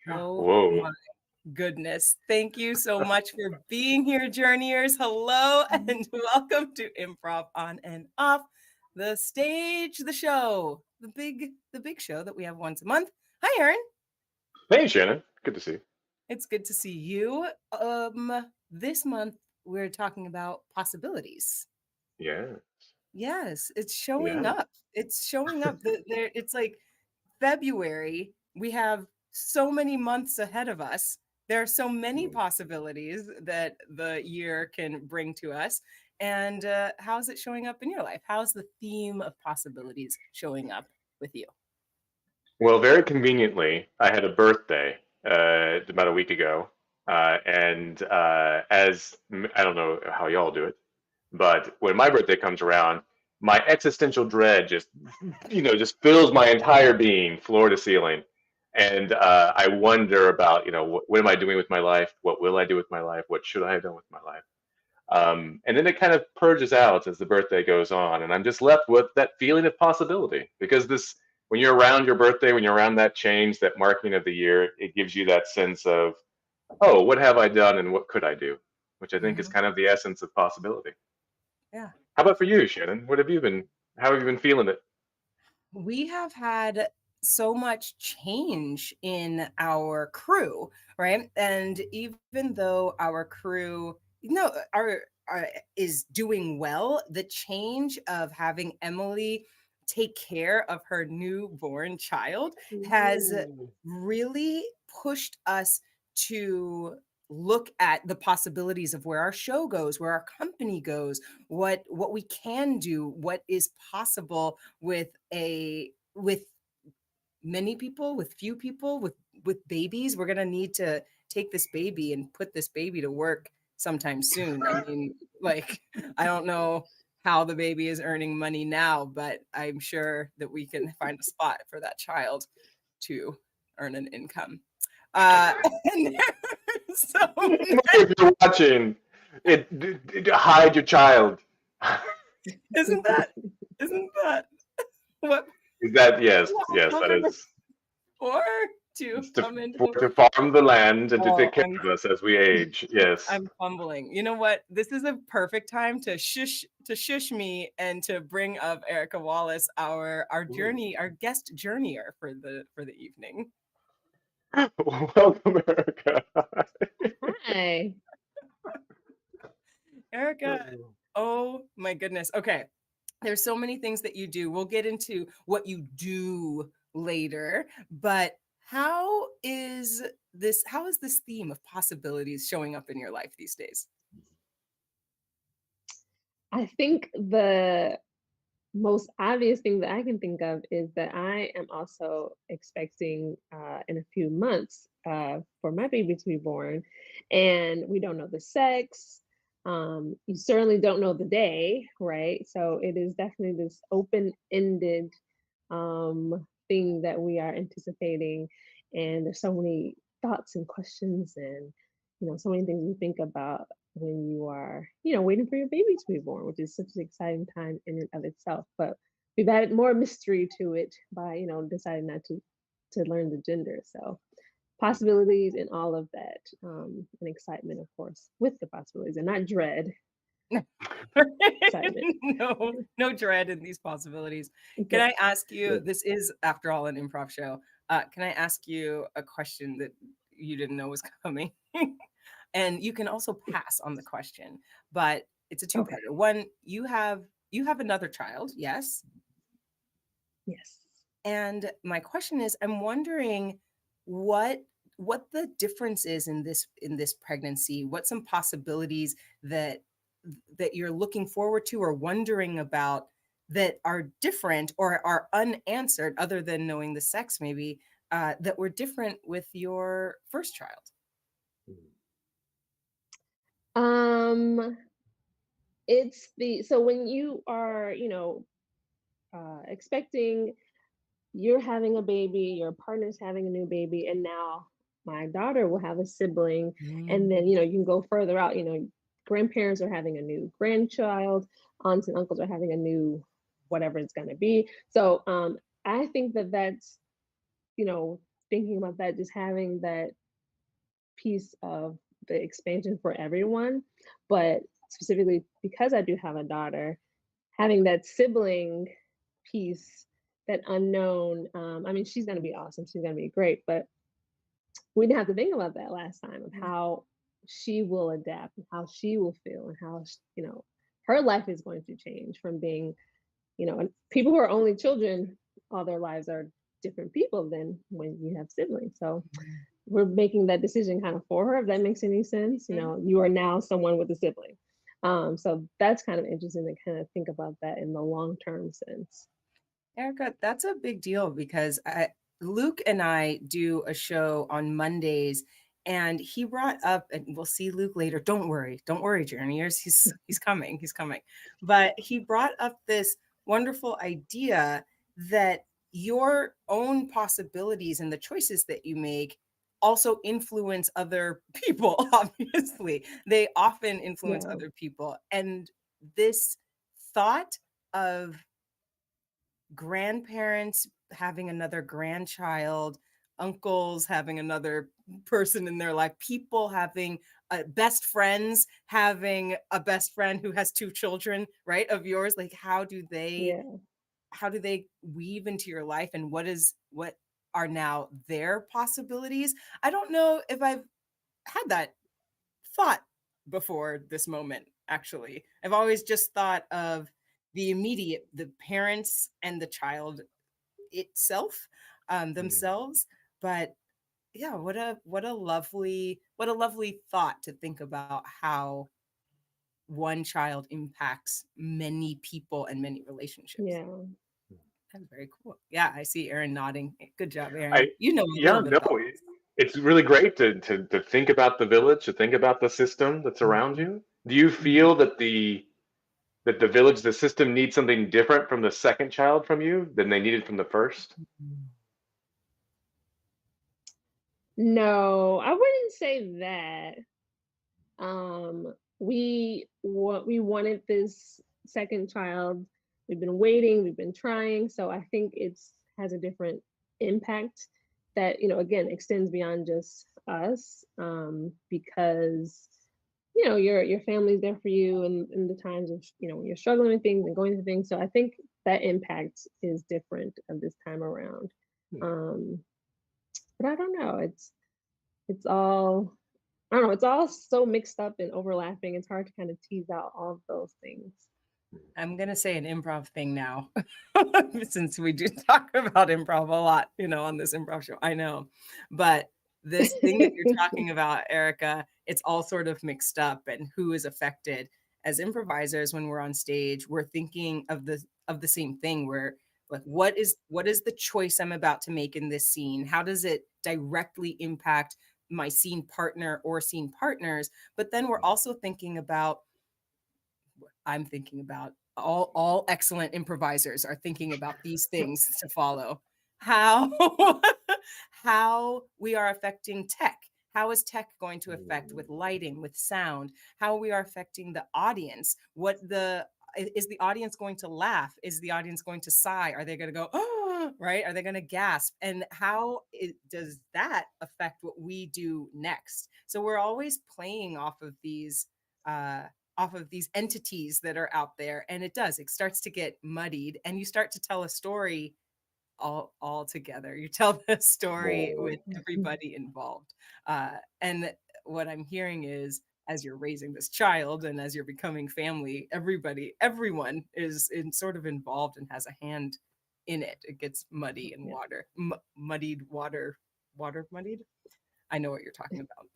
Oh Whoa. my goodness. Thank you so much for being here, Journeyers. Hello and welcome to Improv on and off the stage, the show, the big show that we have once a month. Hi, Aaron. Hey, Shannon. Good to see you. It's good to see you. This month we're talking about possibilities. Yeah. Yes, it's showing Yeah. up. It's showing up. It's like February. We have so many months ahead of us. There are so many Mm. possibilities that the year can bring to us. And how's it showing up in your life? How's the theme of possibilities showing up with you? Well, very conveniently, I had a birthday about a week ago. And I don't know how y'all do it, but when my birthday comes around, my existential dread just fills my entire being, floor to ceiling. And I wonder about, what am I doing with my life? What will I do with my life? What should I have done with my life? And then it kind of purges out as the birthday goes on, and I'm just left with that feeling of possibility because when you're around your birthday, when you're around that change, that marking of the year, it gives you that sense of, oh, what have I done and what could I do? Which I think is Mhm. kind of the essence of possibility. Yeah. How about for you, Shannon? How have you been feeling it? We have had so much change in our crew, right? And even though our crew, our is doing well, the change of having Emily take care of her newborn child has Ooh. really pushed us to look at the possibilities of where our show goes, where our company goes, what we can do, what is possible with many people, with few people, with babies. We're gonna need to take this baby and put this baby to work sometime soon. I mean, like, I don't know how the baby is earning money now, but I'm sure that we can find a spot for that child to earn an income. Uh, and so If you're watching, hide your child. isn't that isn't that what Is that yes, what yes, that children are is. for? To It's come into the to farm the land and to oh, take care of us as we age. Yes. I'm fumbling. You know what? This is a perfect time to shush me and to bring up Ericka Wallace, Ooh. our guest journeyer for the evening. Welcome, Erica. Hi. Erica, oh my goodness. Okay. There's so many things that you do. We'll get into what you do later, but how is this theme of possibilities showing up in your life these days? I think the most obvious thing that I can think of is that I am also expecting in a few months for my baby to be born, and we don't know the sex. You certainly don't know the day, right? So it is definitely this open-ended thing that we are anticipating, and there's so many thoughts and questions, and so many things you think about when you are, waiting for your baby to be born, which is such an exciting time in and of itself. But we've added more mystery to it by, deciding not to learn the gender. So possibilities and all of that, and excitement, of course, with the possibilities and not dread, excitement. No dread in these possibilities. Can Good. I ask you, Good. this is after all an improv show. Can I ask you a question that you didn't know was coming? And you can also pass on the question, but it's a Okay. two-parter. One, you have another child, yes? Yes. And my question is, I'm wondering what what the difference is in this pregnancy, what some possibilities that you're looking forward to or wondering about that are different or are unanswered, other than knowing the sex, maybe that were different with your first child. Um, it's the so when you are, expecting, you're having a baby, your partner's having a new baby, and now my daughter will have a sibling. And then, Mm. you can go further out, grandparents are having a new grandchild, aunts and uncles are having a new whatever it's going to be. So I think that that's, you know, thinking about that, just having that piece of the expansion for everyone, but specifically because I do have a daughter, having that sibling piece, that unknown, I mean, she's gonna be awesome, she's gonna be great, but we didn't have to think about that last time of how she will adapt and how she will feel and how, her life is going to change from being, and people who are only children all their lives are different people than when you have siblings. So we're making that decision kind of for her, if that makes any sense. You are now someone with a sibling. So that's kind of interesting to kind of think about that in the long term sense. Erica, that's a big deal because Luke and I do a show on Mondays, and he brought up, and we'll see Luke later. Don't worry, Journeyers. He's coming. He's coming. But he brought up this wonderful idea that your own possibilities and the choices that you make also influence other people. Obviously, they often influence Yeah. other people, and this thought of grandparents having another grandchild, uncles having another person in their life, people having best friends having a best friend who has two children, right, of yours. Like, Yeah. how do they weave into your life, and what are now their possibilities? I don't know if I've had that thought before this moment, actually. I've always just thought of the parents and the child itself, Mm. themselves. But yeah, what a lovely thought to think about how one child impacts many people and many relationships. Yeah. That's very cool. Yeah, I see Aaron nodding. Good job, I Aaron. You know a Yeah, little bit no, about it's really great to think about the village, to think about the system that's this. around you. Do you Mhm. feel that the village, the system needs something different from the second child from you than they needed from the first? No, I wouldn't say that. We wanted this second child. We've been waiting, we've been trying, so I think it's has a different impact that, again, extends beyond just us, because your family's there for you in the times of, when you're struggling with things and going through things. So I think that impact is different of this time around. Um, but I don't know. It's all I don't know, it's all so mixed up and overlapping, it's hard to kind of tease out all of those things. I'm gonna say an improv thing now, since we do talk about improv a lot, on this improv show. I know, but this thing that you're talking about, Erica, it's all sort of mixed up, and who is affected. As improvisers, when we're on stage, we're thinking of the same thing. We're like, what is the choice I'm about to make in this scene? How does it directly impact my scene partner or scene partners? But then we're also thinking about I'm thinking about all excellent improvisers are thinking about these things to follow. How how we are affecting tech. How is tech going to affect with lighting, with sound? How we are affecting the audience? Is the audience going to laugh? Is the audience going to sigh? Are they going to go, oh, right? Are they going to gasp? And does that affect what we do next? So we're always playing uh, off of these entities that are out there, and it starts to get muddied, and you start to tell a story all together. You tell the story with Whoa. everybody involved. And what I'm hearing is, as you're raising this child and as you're becoming family, everyone is sort of involved and has a hand in it. It gets muddy and Yeah. muddied water muddied. I know what you're talking about.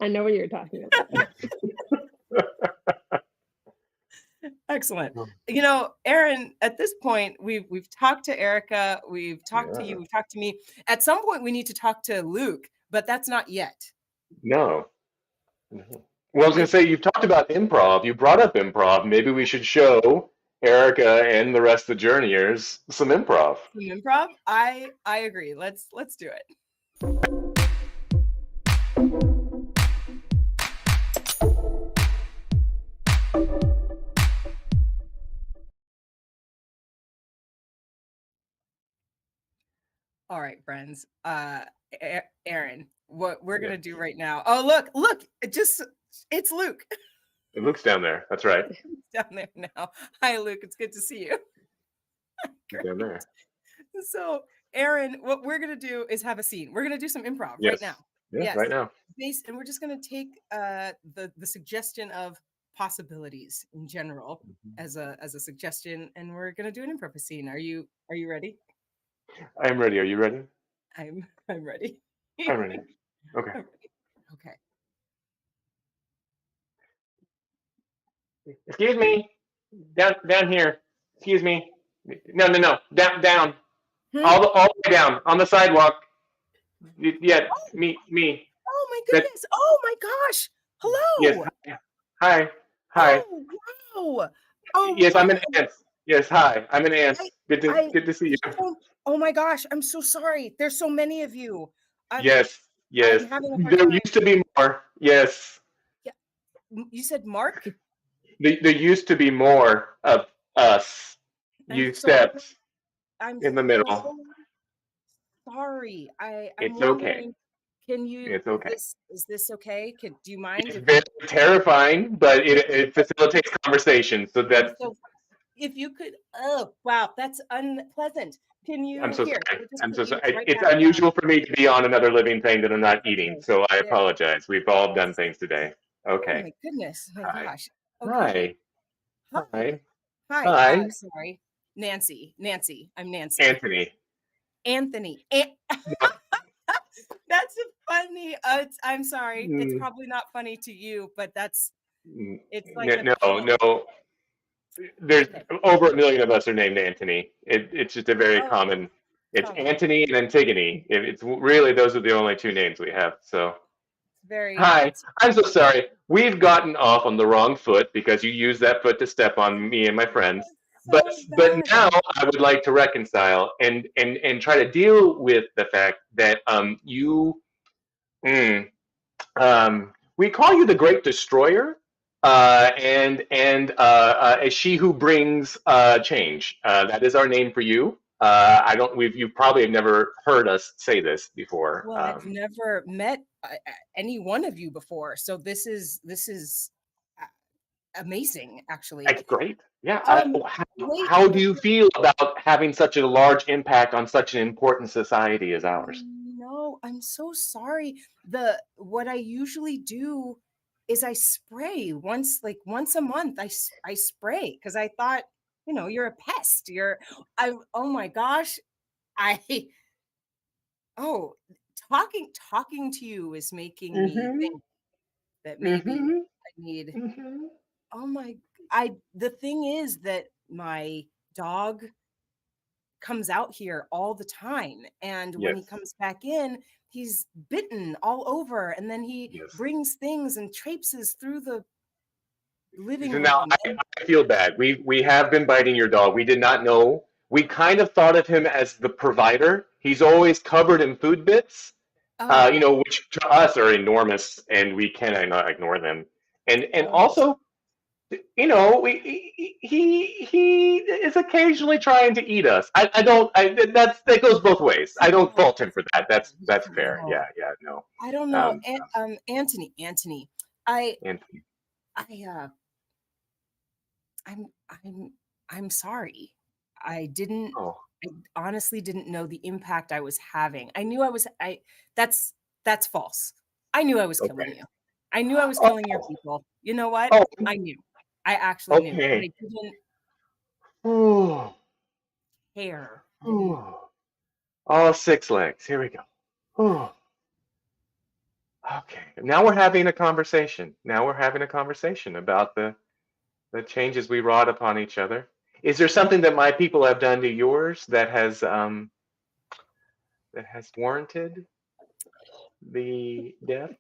I know what you're talking about. Excellent. Aaron, at this point, we've talked to Erica, we've talked to you, Yeah. we've talked to me. At some point, we need to talk to Luke, but that's not yet. No. No. Well, I was going to It's say, you've talked about improv. You brought up improv. Maybe we should show Erica and the rest of the journeyers some improv. some improv. I agree. Let's do it. All right, friends. Aaron, what we're Yeah, gonna do right now. Oh, look, it's Luke it looks down there. That's right. down there now. Hi, Luke. It's good to see you. Down Great. there. So, Aaron, what we're gonna do is have a scene. We're gonna do some improv right now. Yes. Yeah, Yes, right now. and we're just gonna take the suggestion of possibilities in general Mhm. as a suggestion, and we're gonna do an improv scene. Are you ready? I'm ready. Are you ready? I'm ready. I'm ready. Okay. I'm ready. Okay. Excuse me. Down here. Excuse me. No. Down. Hmm? All the way down on the sidewalk. Yeah, me. Oh my That goodness. Oh my gosh. yes. Hello. Hi. Hi. Oh wow. Oh Yes, I'm an wow. ant. Yes, hi. I'm an ant. I I Good to see you. oh, oh my gosh. I'm so sorry. There's so many of you. I'm Yes. Yes. I'm having a hard There time. used to be more. Yes. Yeah. You said Mark? There used to be more of us. I'm You so stepped I'm in the so middle. sorry. I'm It's okay. wondering, can you It's okay. is this okay? Do you mind It's if very terrifying, but it facilitates conversation. So I'm that so if you could, oh wow, that's unpleasant. Can I'm you so here? sorry. We'll just I'm put so you sorry. right It's back down. unusual for me to be on another living thing that I'm not eating. Okay. So I There. apologize. We've all done things today. Oh Okay. my goodness. My Hi. gosh. Okay. Hi. Hi. Hi. Hi. Hi. Sorry. Nancy. Nancy. I'm Nancy. Anthony. Anthony. No, That's a funny. I'm sorry. It's mm, probably not funny to you, but it's like a no. There's okay. over 1 million of us are named Anthony. It's just a very Oh, common. It's common. Antony and Antigone. It's really those are the only two names we have. So It's very. hi, It's I'm so sorry. We've gotten off on the wrong foot because you used that foot to step on me and my friends. But so but bad. now I would like to reconcile and try to deal with the fact that you. Mm, we call you the Great Destroyer, and she who brings change. That is our name for you. I don't. You probably have never heard us say this before. Well, I've never met any one of you before, so this is amazing, actually. It's great. Yeah. Um, wait, How do you before feel about having such a large impact on such an important society as ours? no, I'm so sorry. The what I usually do is I spray once a month. I spray because I thought, you're a pest. Oh my gosh. I oh, talking to you is making me Mm-hmm. think that maybe Mm-hmm. I need Mm-hmm. oh my I the thing is that my dog comes out here all the time. And when he Yes. comes back in, he's bitten all over. And then he Yes. brings things and traipses through the living So now room. And I feel bad. We have been biting your dog. We did not know. We kind of thought of him as the provider. He's always covered in food bits, oh, which to us are enormous, and we cannot ignore them. And oh, also, he is occasionally trying to eat us. I don't. That goes both ways. I don't oh, fault him for that. That's fair. no, Yeah. No. I don't know. Um. Anthony, I, And I, I'm, I'm, I'm sorry. I didn't, oh, I honestly didn't know the impact I was having. I knew I was, that's false. I knew I was killing okay. you. I knew I was killing your Oh. people. You know what? Oh. I knew. I actually knew. And Okay. I didn't Oh. care. I didn't, Oh. All six legs. Here we go. Oh. Okay. Now we're having a conversation. Now we're having a conversation about the changes we wrought upon each other. Is there something that my people have done to yours that has warranted the death?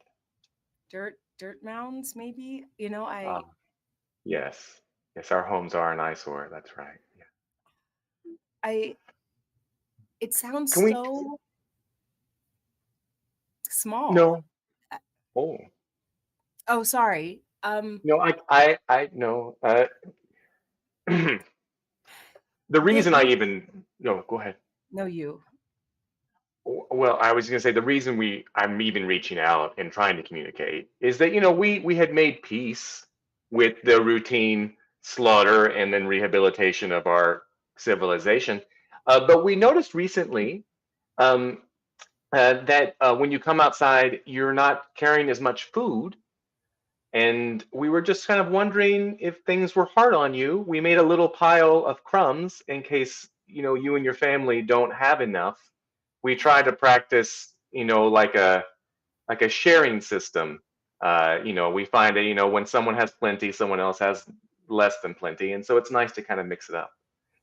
dirt mounds, maybe. Ah, yes. Yes, our homes are an eyesore. That's right. Yeah. I, it sounds Can we? so small. No. Uh, Oh. Oh, sorry. No, I no. The The, reason I the, even no, go ahead. no, you. Well, I was going to say the reason I'm even reaching out and trying to communicate is that we had made peace with the routine slaughter and then rehabilitation of our civilization, but we noticed recently um, that when you come outside, you're not carrying as much food, and we were just kind of wondering if things were hard on you. We made a little pile of crumbs in case you and your family don't have enough. We try to practice like a sharing system. We find that when someone has plenty, someone else has less than plenty, and so it's nice to kind of mix it up.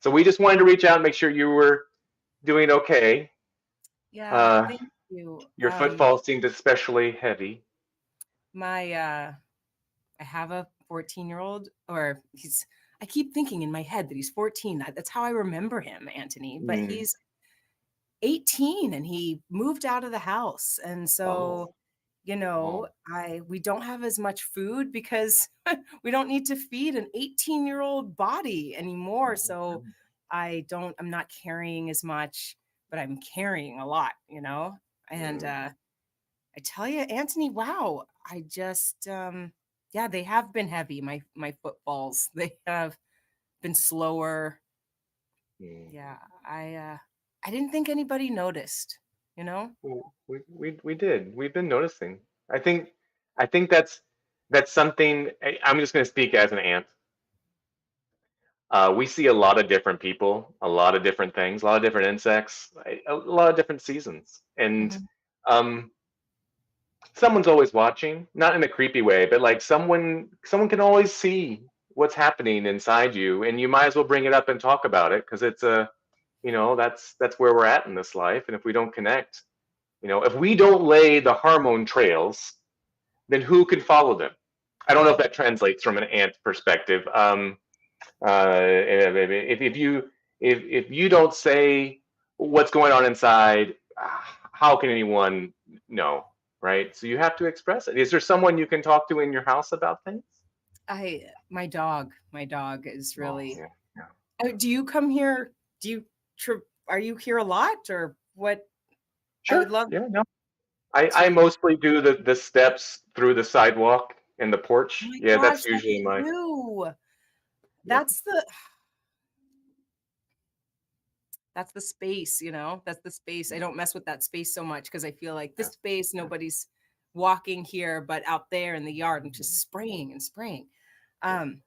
So we just wanted to reach out and make sure you were doing okay. Yeah, uh, thank you. your footfall seemed especially heavy. My I have a 14-year-old, or I keep thinking in my head that he's 14. That's how I remember him, Anthony, but Mm. he's 18 and he moved out of the house. And Oh, so, oh. we don't have as much food because we don't need to feed an 18-year-old body anymore. So I'm not carrying as much, but I'm carrying a lot. And Mm. I tell you, Anthony, wow, yeah, they have been heavy. My footfalls, they have been slower. Mm. Yeah, I didn't think anybody noticed, you know? Well, we did. We've been noticing. I think I think that's something. I'm just going to speak as an aunt. We see a lot of different people, a lot of different things, a lot of different insects, a lot of different seasons, and Mhm. um, someone's always watching, not in a creepy way, but like someone can always see what's happening inside you, and you might as well bring it up and talk about it because that's where we're at in this life, and if we don't connect, if we don't lay the hormone trails, then who can follow them? I don't know if that translates from an ant perspective. If you don't say what's going on inside, how can anyone know, right? So you have to express it. Is there someone you can talk to in your house about things? My dog is Oh, really. yeah, yeah. Do you come here? Do you are you here a lot or what? I would Sure. love Yeah, no. I to. mostly do the steps through the sidewalk and the Oh porch. my Yeah, gosh, that's that's usually my. you. Yep. That's the that's the space. That's the space. I don't mess with that space so much because I feel like Yeah. this space, nobody's walking here, but out there in the yard, I'm just spraying and spraying. Yeah. Um,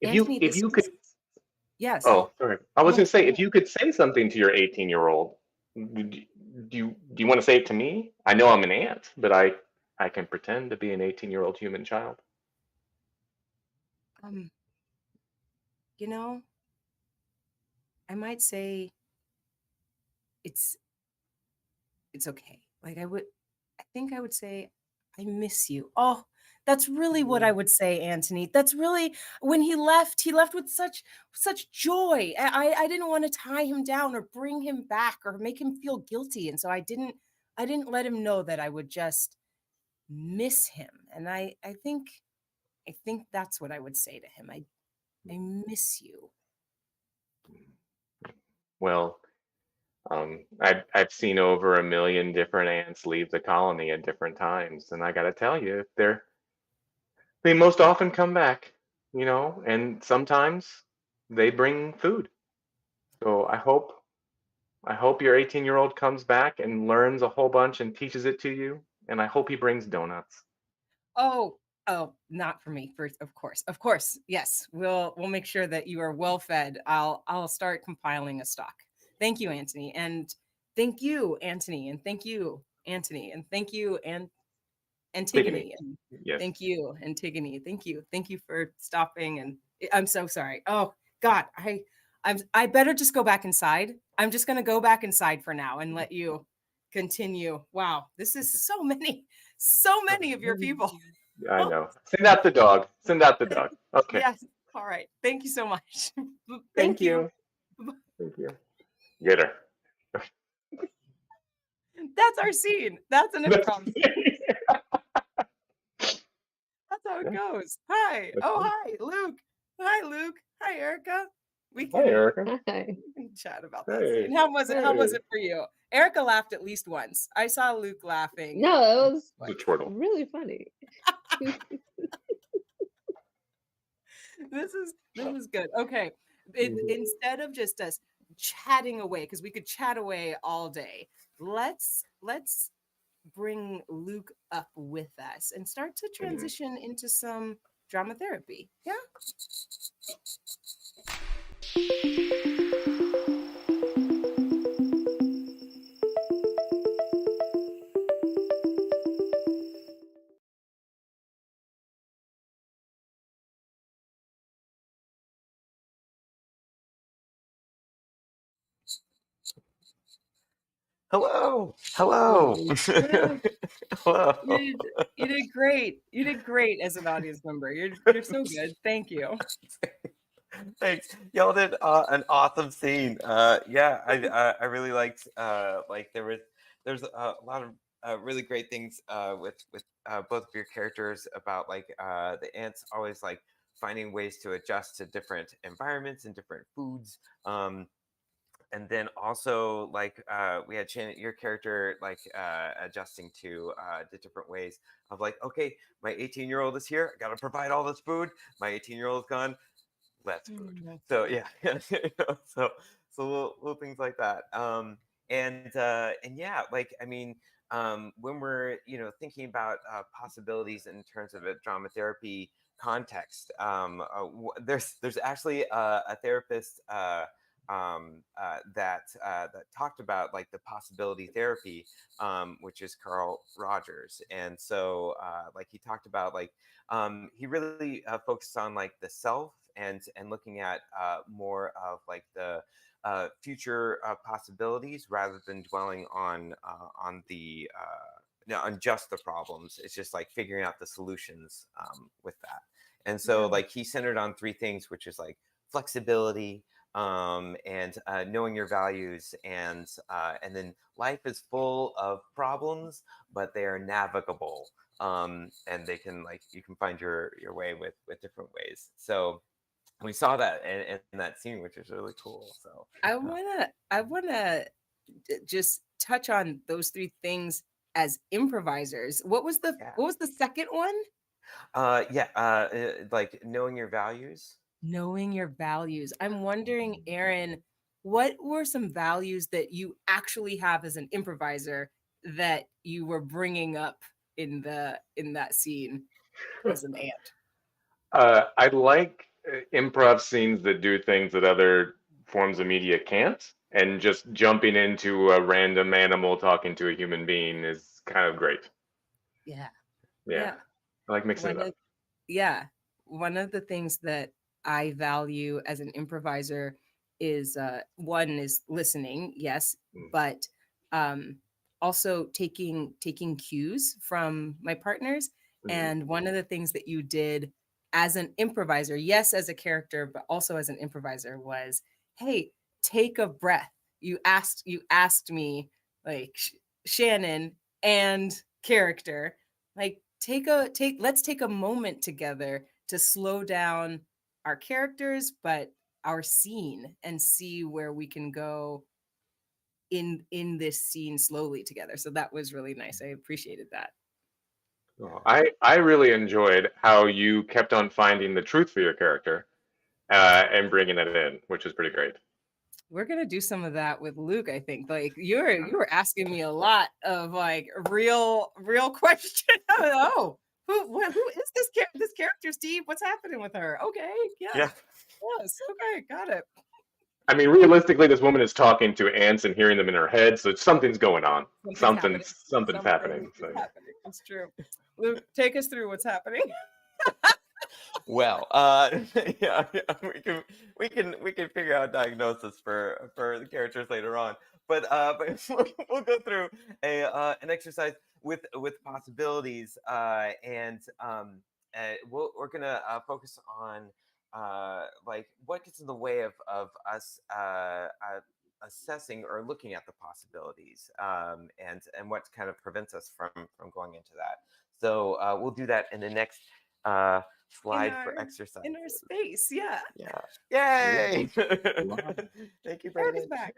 If you Anthony, if this you could is yes. Oh, sorry. I was No, going to say, if no. you could say something to your 18-year-old, do you want to say it to me? I know I'm an aunt, but I can pretend to be an 18-year-old human child. Um, you know, I might say it's it's okay. Like I think I would say, I miss you. Oh, that's really what I Mm. would say, Anthony. That's really when he left with such joy. I didn't want to tie him down or bring him back or make him feel guilty. And so I didn't let him know that I would just miss him. And I think that's what I would say to him. I miss you. Well, I've seen over a million different ants leave the colony at different times, and I got to tell you, they most often come back, and sometimes they bring food. So I hope your 18-year-old comes back and learns a whole bunch and teaches it to you. And I hope he brings donuts. Oh, oh, not for me. First, of course. Of course. Yes. We'll make sure that you are well fed. I'll start compiling a stock. Thank you, Anthony. And thank you, Anthony. And thank you, Anthony. And thank you, Antigone. Antigone. And Yes. thank you, Antigone. Thank you. Thank you for stopping. And I'm so sorry. Oh God, I better just go back inside. I'm just gonna go back inside for now and let you continue. Wow, this is so many of your people. I know. Send out the dog. Send out the dog. Okay. Yes. All right. Thank you so much. Thank Thank you. you. Thank you. Get her. That's our scene. That's an improv scene. That's how it Yeah, goes. Hi. that's Oh, fun. hi, Luke. Hi, Luke. Hi, Erica. We Hi, can Erica. Hi. we can chat about that Hey. scene. How was it? How was Hey. it for you? Ericka laughed at least once. I saw Luke laughing No, at it least was The once. turtle. really funny. This is good. Okay. Mhm. Instead of just us chatting away, because we could chat away all day, let's bring Luke up with us and start to Mhm. transition into some drama therapy. Yeah. Hello. Hello. Yeah. Hello. You did great. You did great as an audience member. You're so good. Thank you. Thanks. Y'all did an awesome scene. Yeah, I really liked like there's a lot of really great things with both of your characters about like the ants always like finding ways to adjust to different environments and different foods. And then also like we had Shannon, your character like adjusting to the different ways of like, okay, my 18-year-old is here, I gotta provide all this food. My 18-year-old is gone, less food. That's So good. yeah, so little things like that. And yeah, like I mean, when we're thinking about possibilities in terms of a drama therapy context, there's actually a therapist that talked about like the possibility therapy, which is Carl Rogers. And so like he talked about like he really focused on like the self and looking at more of like the future possibilities rather than dwelling on the no, on just the problems. It's just like figuring out the solutions with that. And so Yeah. like he centered on three things, which is like flexibility, and knowing your values, and then life is full of problems, but they are navigable, and they can like you can find your way with different ways. So we saw that in that scene, which is really cool. So I wanna just touch on those three things as improvisers. yeah, What was the second one? yeah, like knowing your values. Knowing your values. I'm wondering, Aaron, what were some values that you actually have as an improviser that you were bringing up in that scene as an ant? I like improv scenes that do things that other forms of media can't, and just jumping into a random animal talking to a human being is kind of great. Yeah. Yeah, Yeah. I like mixing it One up. of yeah, one of the things that I value as an improviser is one is listening, yes, Mm, but um, also taking cues from my partners. mhm. And one of the things that you did as an improviser, yes, as a character, but also as an improviser, was, hey, take a breath. You asked me like Shannon and character like let's take a moment together to slow down our characters but our scene and see where we can go in this scene slowly together. So that was really nice. I appreciated that. Oh, I really enjoyed how you kept on finding the truth for your character and bringing it in, which is pretty great. We're gonna do some of that with Luke, I think. Like you were asking me a lot of like real question. Oh, who is this character, Steve? What's happening with her? Okay, yeah, Yeah, yes, okay, got it. I mean, realistically, this woman is talking to ants and hearing them in her head, so something's going on. Something's happening. Something's Something happening. is So happening. It's true. Luke, take us through what's happening. well, yeah, yeah, we can figure out diagnosis for the characters later on, but we'll go through a an exercise with possibilities, and we're gonna focus on like what gets in the way of us assessing or looking at the possibilities, and what kind of prevents us from going into that. So we'll do that in the next uh, in slide our for in our exercises. space. Yeah. Yeah. yeah, Yay! love it. Thank you, Erica's Brayden. back.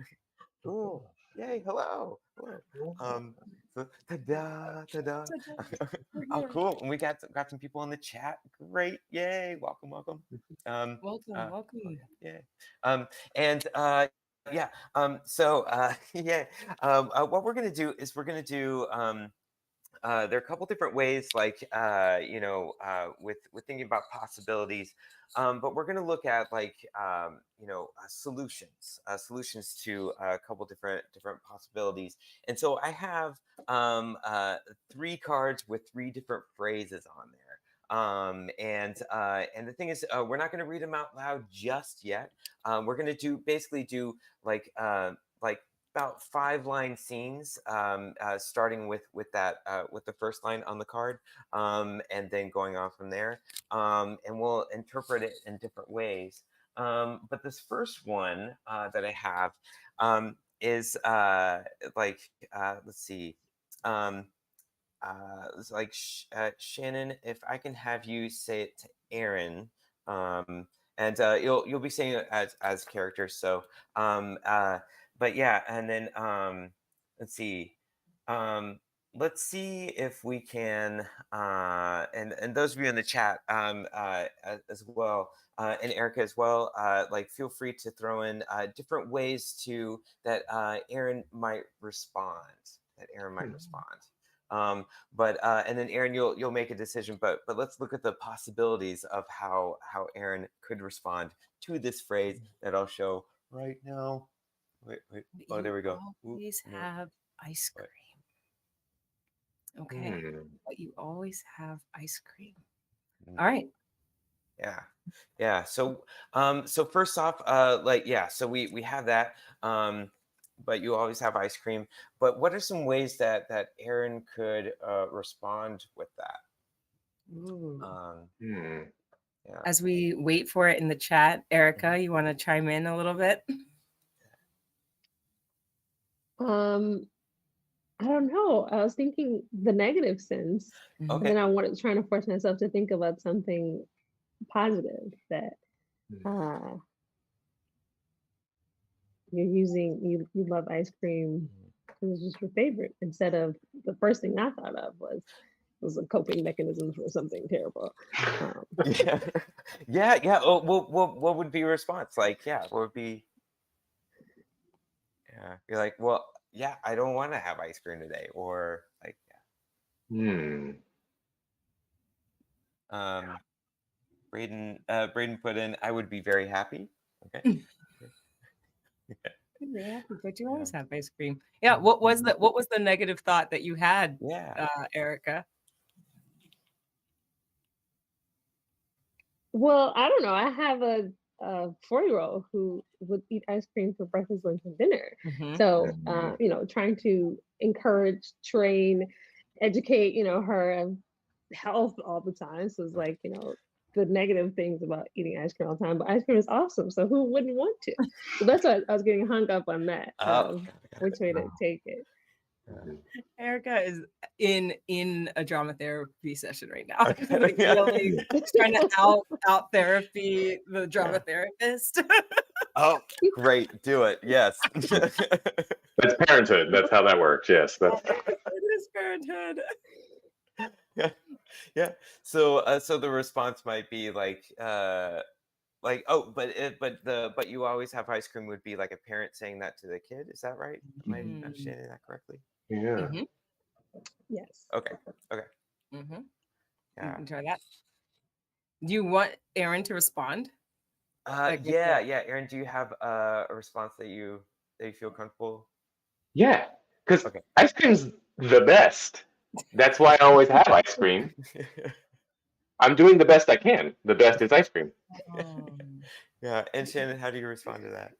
Cool. Yay, hello. So, ta-da, ta-da. We're Oh, here. cool. And we got some people in the chat. Great. Yay. Welcome. Um, Welcome, welcome. yeah. And yeah. Yeah. What we're gonna do is we're gonna do there are a couple different ways, like with thinking about possibilities, but we're going to look at like solutions to a couple different possibilities. And so I have 3 cards with 3 different phrases on there. And the thing is, we're not going to read them out loud just yet. We're going to basically do like about 5-line scenes, starting with that with the first line on the card, and then going on from there. And we'll interpret it in different ways. But this first one that I have is let's see. Um, it's like Shannon, if I can have you say it to Aaron, and you'll be saying it as characters. So, but yeah, and then let's see, um, let's see if we can, and those of you in the chat, as well, and Erica as well, like feel free to throw in different ways to that Aaron might respond. That Aaron might respond. But and then Aaron, you'll make a decision. But let's look at the possibilities of how Aaron could respond to this phrase that I'll show right now. Wait. Oh, there You we go. always No. have ice Wait. cream. Okay. Hmm. But you always have ice cream. Mm, All right. Yeah. So first off, so we have that. But you always have ice cream. But what are some ways that Aaron could respond with that? Ooh. Hmm. Yeah. As we wait for it in the chat, Erica, you want to chime in a little bit? I don't know. I was thinking the negative sense, Mhm. and then I wanted trying to force myself to think about something positive that uh, you love ice cream. It was just your favorite instead of the first thing I thought of was a coping mechanism for something terrible. Yeah. Oh, what would be your response? Like, yeah, what would be? Yeah, you're like, well, yeah, I don't want to have ice cream today, or like, Hmm. yeah. Braden put in, I would be very happy. Okay. Really happy, but you always Yeah. have ice cream. Yeah. What was the negative thought that you had, Yeah. Erica? Well, I don't know. I have a 4-year-old who would eat ice cream for breakfast, lunch, and dinner. Mhm. So, Mhm. trying to encourage, train, educate, her of health all the time. So it's like, the negative things about eating ice cream all the time, but ice cream is awesome. So who wouldn't want to? So that's why I was getting hung up on that, Oh, which way to take it. Erica is in a drama therapy session right now. Okay. Like really trying to out therapy the drama therapist. Oh, great. Do it. Yes. That's parenthood. That's how that works. Yes. That's. It is parenthood. Yeah. So the response might be like oh, but you always have ice cream would be like a parent saying that to the kid. Is that right? Am I understanding that correctly? Yeah. Mhm. Yes. Okay. Mhm. You Yeah. can try that. Do you want Aaron to respond? Like with Yeah. Aaron, do you have a response that you feel comfortable? Yeah. Because Okay. ice cream's the best. That's why I always have ice cream. I'm doing the best I can. The best is ice cream. Yeah. And Shannon, how do you respond to that?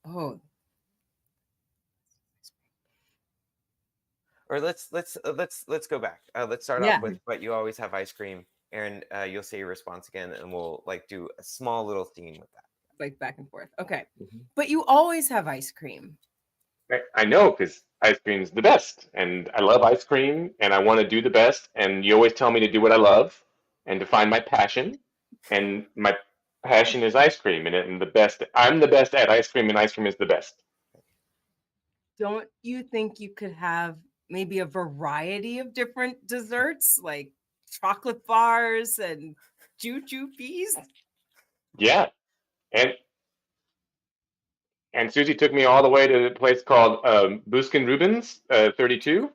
Oh. Or let's go back. Let's start Yeah. off with, but you always have ice cream. Aaron, you'll say your response again, and we'll like do a small little theme with that. Like back and forth. Okay. Mhm. But you always have ice cream. I know because ice cream's the best, and I love ice cream, and I want to do the best. And you always tell me to do what I love and to find my passion, and my passion is ice cream, and the best. I'm the best at ice cream, and ice cream is the best. don't you think you could have maybe a variety of different desserts, like chocolate bars and choo-choo peas? Yeah. And Susie took me all the way to a place called Buskin Rubens 32,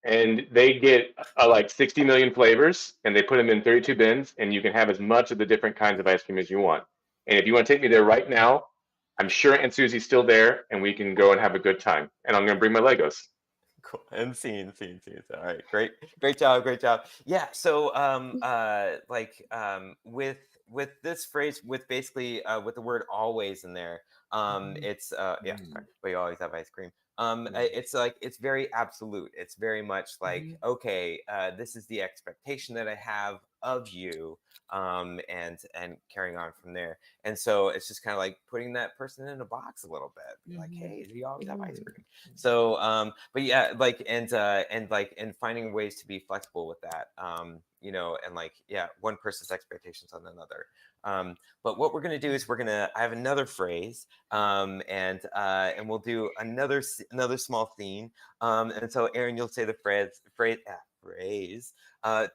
and they get like 60 million flavors, and they put them in 32 bins, and you can have as much of the different kinds of ice cream as you want. And if you want to take me there right now, I'm sure Aunt Susie's still there, and we can go and have a good time. And I'm going to bring my Legos. Cool. And scene. All right, great job. Yeah. So, with this phrase, with basically with the word always in there, it's yeah, Mm. sorry, we always have ice cream. Mm. It's like it's very absolute. It's very much like, Mhm. okay, this is the expectation that I have of you, and carrying on from there. And so it's just kind of like putting that person in a box a little bit. Be like, Mhm. hey, do you always have ice Mhm. cream? So, but yeah, like, and finding ways to be flexible with that, and like, yeah, one person's expectations on another. But what we're gonna do is I have another phrase, and we'll do another small theme. And so, Aaron, you'll say the phrase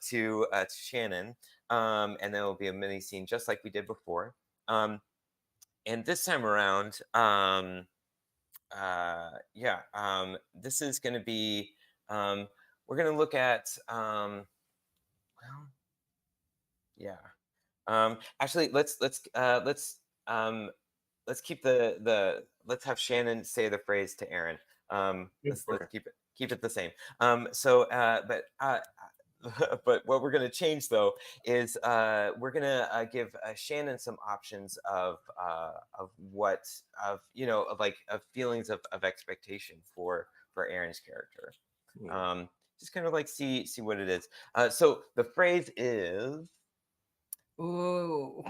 to Shannon, and then it'll be a mini scene just like we did before. And this time around, yeah, this is going to be, we're going to look at, well, yeah. Actually, let's keep let's have Shannon say the phrase to Aaron. Let's Okay. keep it the same. But what we're going to change though is we're going to give Shannon some options of what of like of feelings of expectation for Aaron's character. Mm. Just kind of like see what it is. So the phrase is. Ooh.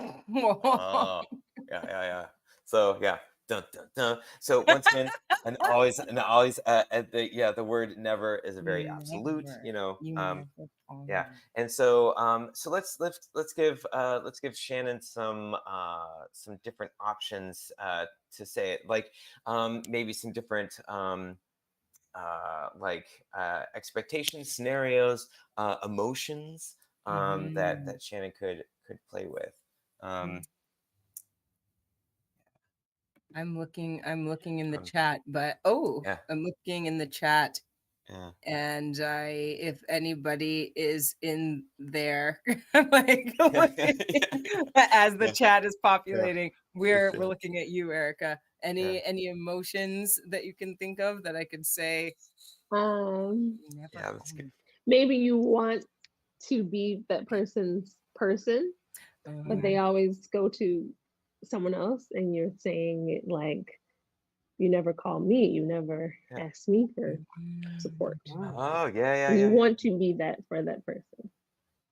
Oh, yeah. So yeah, dun dun dun. So once again, the word never is a very absolute, You never call yeah. me. And so so let's give Shannon some different options to say it, like maybe some different expectations, scenarios, emotions Mhm. that Shannon could play with. Um, I'm looking in the um, chat, but yeah, I'm looking in the chat, yeah, and if anybody is in there, I'm like yeah, looking as the yeah, chat is yeah. populating. Let's We're see. looking at you, Erica. Yeah, Any emotions that you can think of that I could say? Um, You never yeah. call Let's get. me. maybe you want to be that person's person, but they Uh, always go to someone else, and you're saying it like, you never call me, you never Yeah. ask me for mhm. support. Oh, yeah. And you want to be that for that person.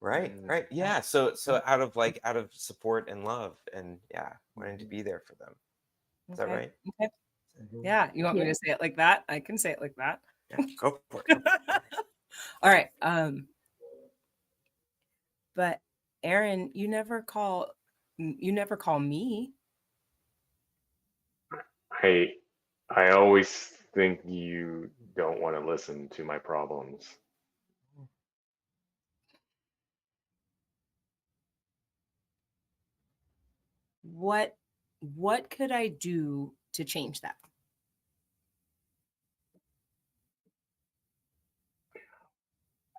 Right, Mm. right. Yeah. So out of support and love, and yeah, wanting to be there for them. Is that Okay. right? Okay. Mhm. Yeah. You want me Yeah. to say it like that? I can say it like that. Yeah. Go for it. Go for it. All right. But Aaron, you never call me. I I always think you don't want to listen to my problems. What what could I do to change that?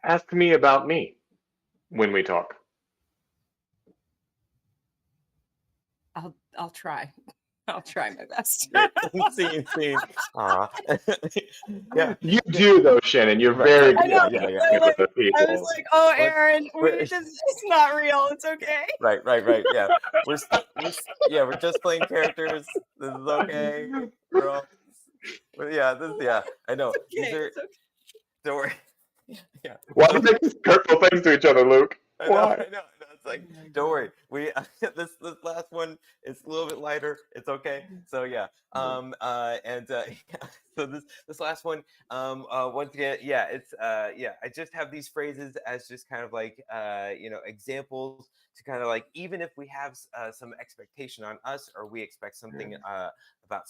Ask me about me when we talk. I'll try. I'll try my best. Great. Scene. Aw. Yeah. You Yeah. do though, Shannon. You're Right. very Right. I good know. at Yeah. I connecting with like other I was people. like, "Oh, We're, Aaron, we're it's not real. It's okay." right. Yeah. Yeah. We're just playing characters. This is okay. We're all. Yeah. Yeah. I know. It's These okay. are. It's okay. Don't worry. Yeah. Why do So you make these hurtful things to each other, Luke? I know. Why? It's like, Oh my don't god. worry. we this last one is a little bit lighter. It's okay. So yeah. Yeah. So this last one, once again, yeah, it's yeah. I just have these phrases as just kind of like examples to kind of like, even if we have some expectation on us, or we expect something about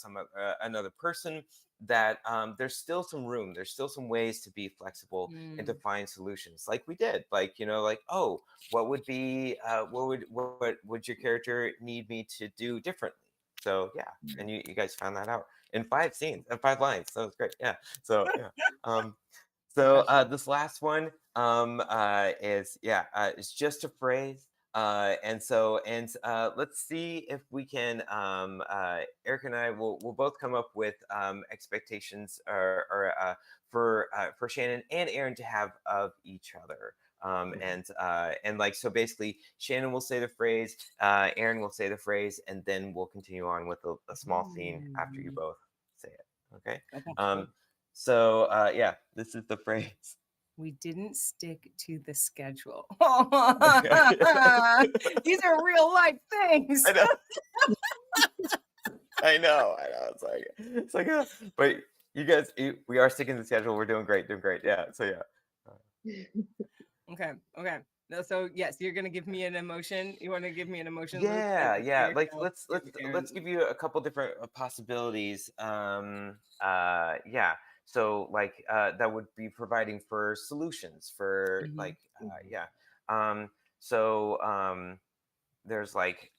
another person, that there's still some room, there's still some ways to be flexible and to find solutions, like we did, like like, oh, what would be what would your character need me to do differently? So yeah, and you guys found that out in 5 scenes and 5 lines, so it's great. Yeah, so yeah. So this last one is it's just a phrase. Let's see if we can. Eric and I will both come up with expectations for Shannon and Aaron to have of each other. And like, so basically, Shannon will say the phrase, Aaron will say the phrase, and then we'll continue on with a small scene after you both say it. Okay. So yeah, this is the phrase. We didn't stick to the schedule. Okay. These are real life things. I know. I know. It's like, but you guys, we are sticking to the schedule. We're doing great. Yeah. So yeah. Okay. No, so yes, you're gonna give me an emotion. You want to give me an emotion? Yeah. Like let's give you a couple different possibilities. Yeah. So like that would be providing for solutions for like yeah. There's like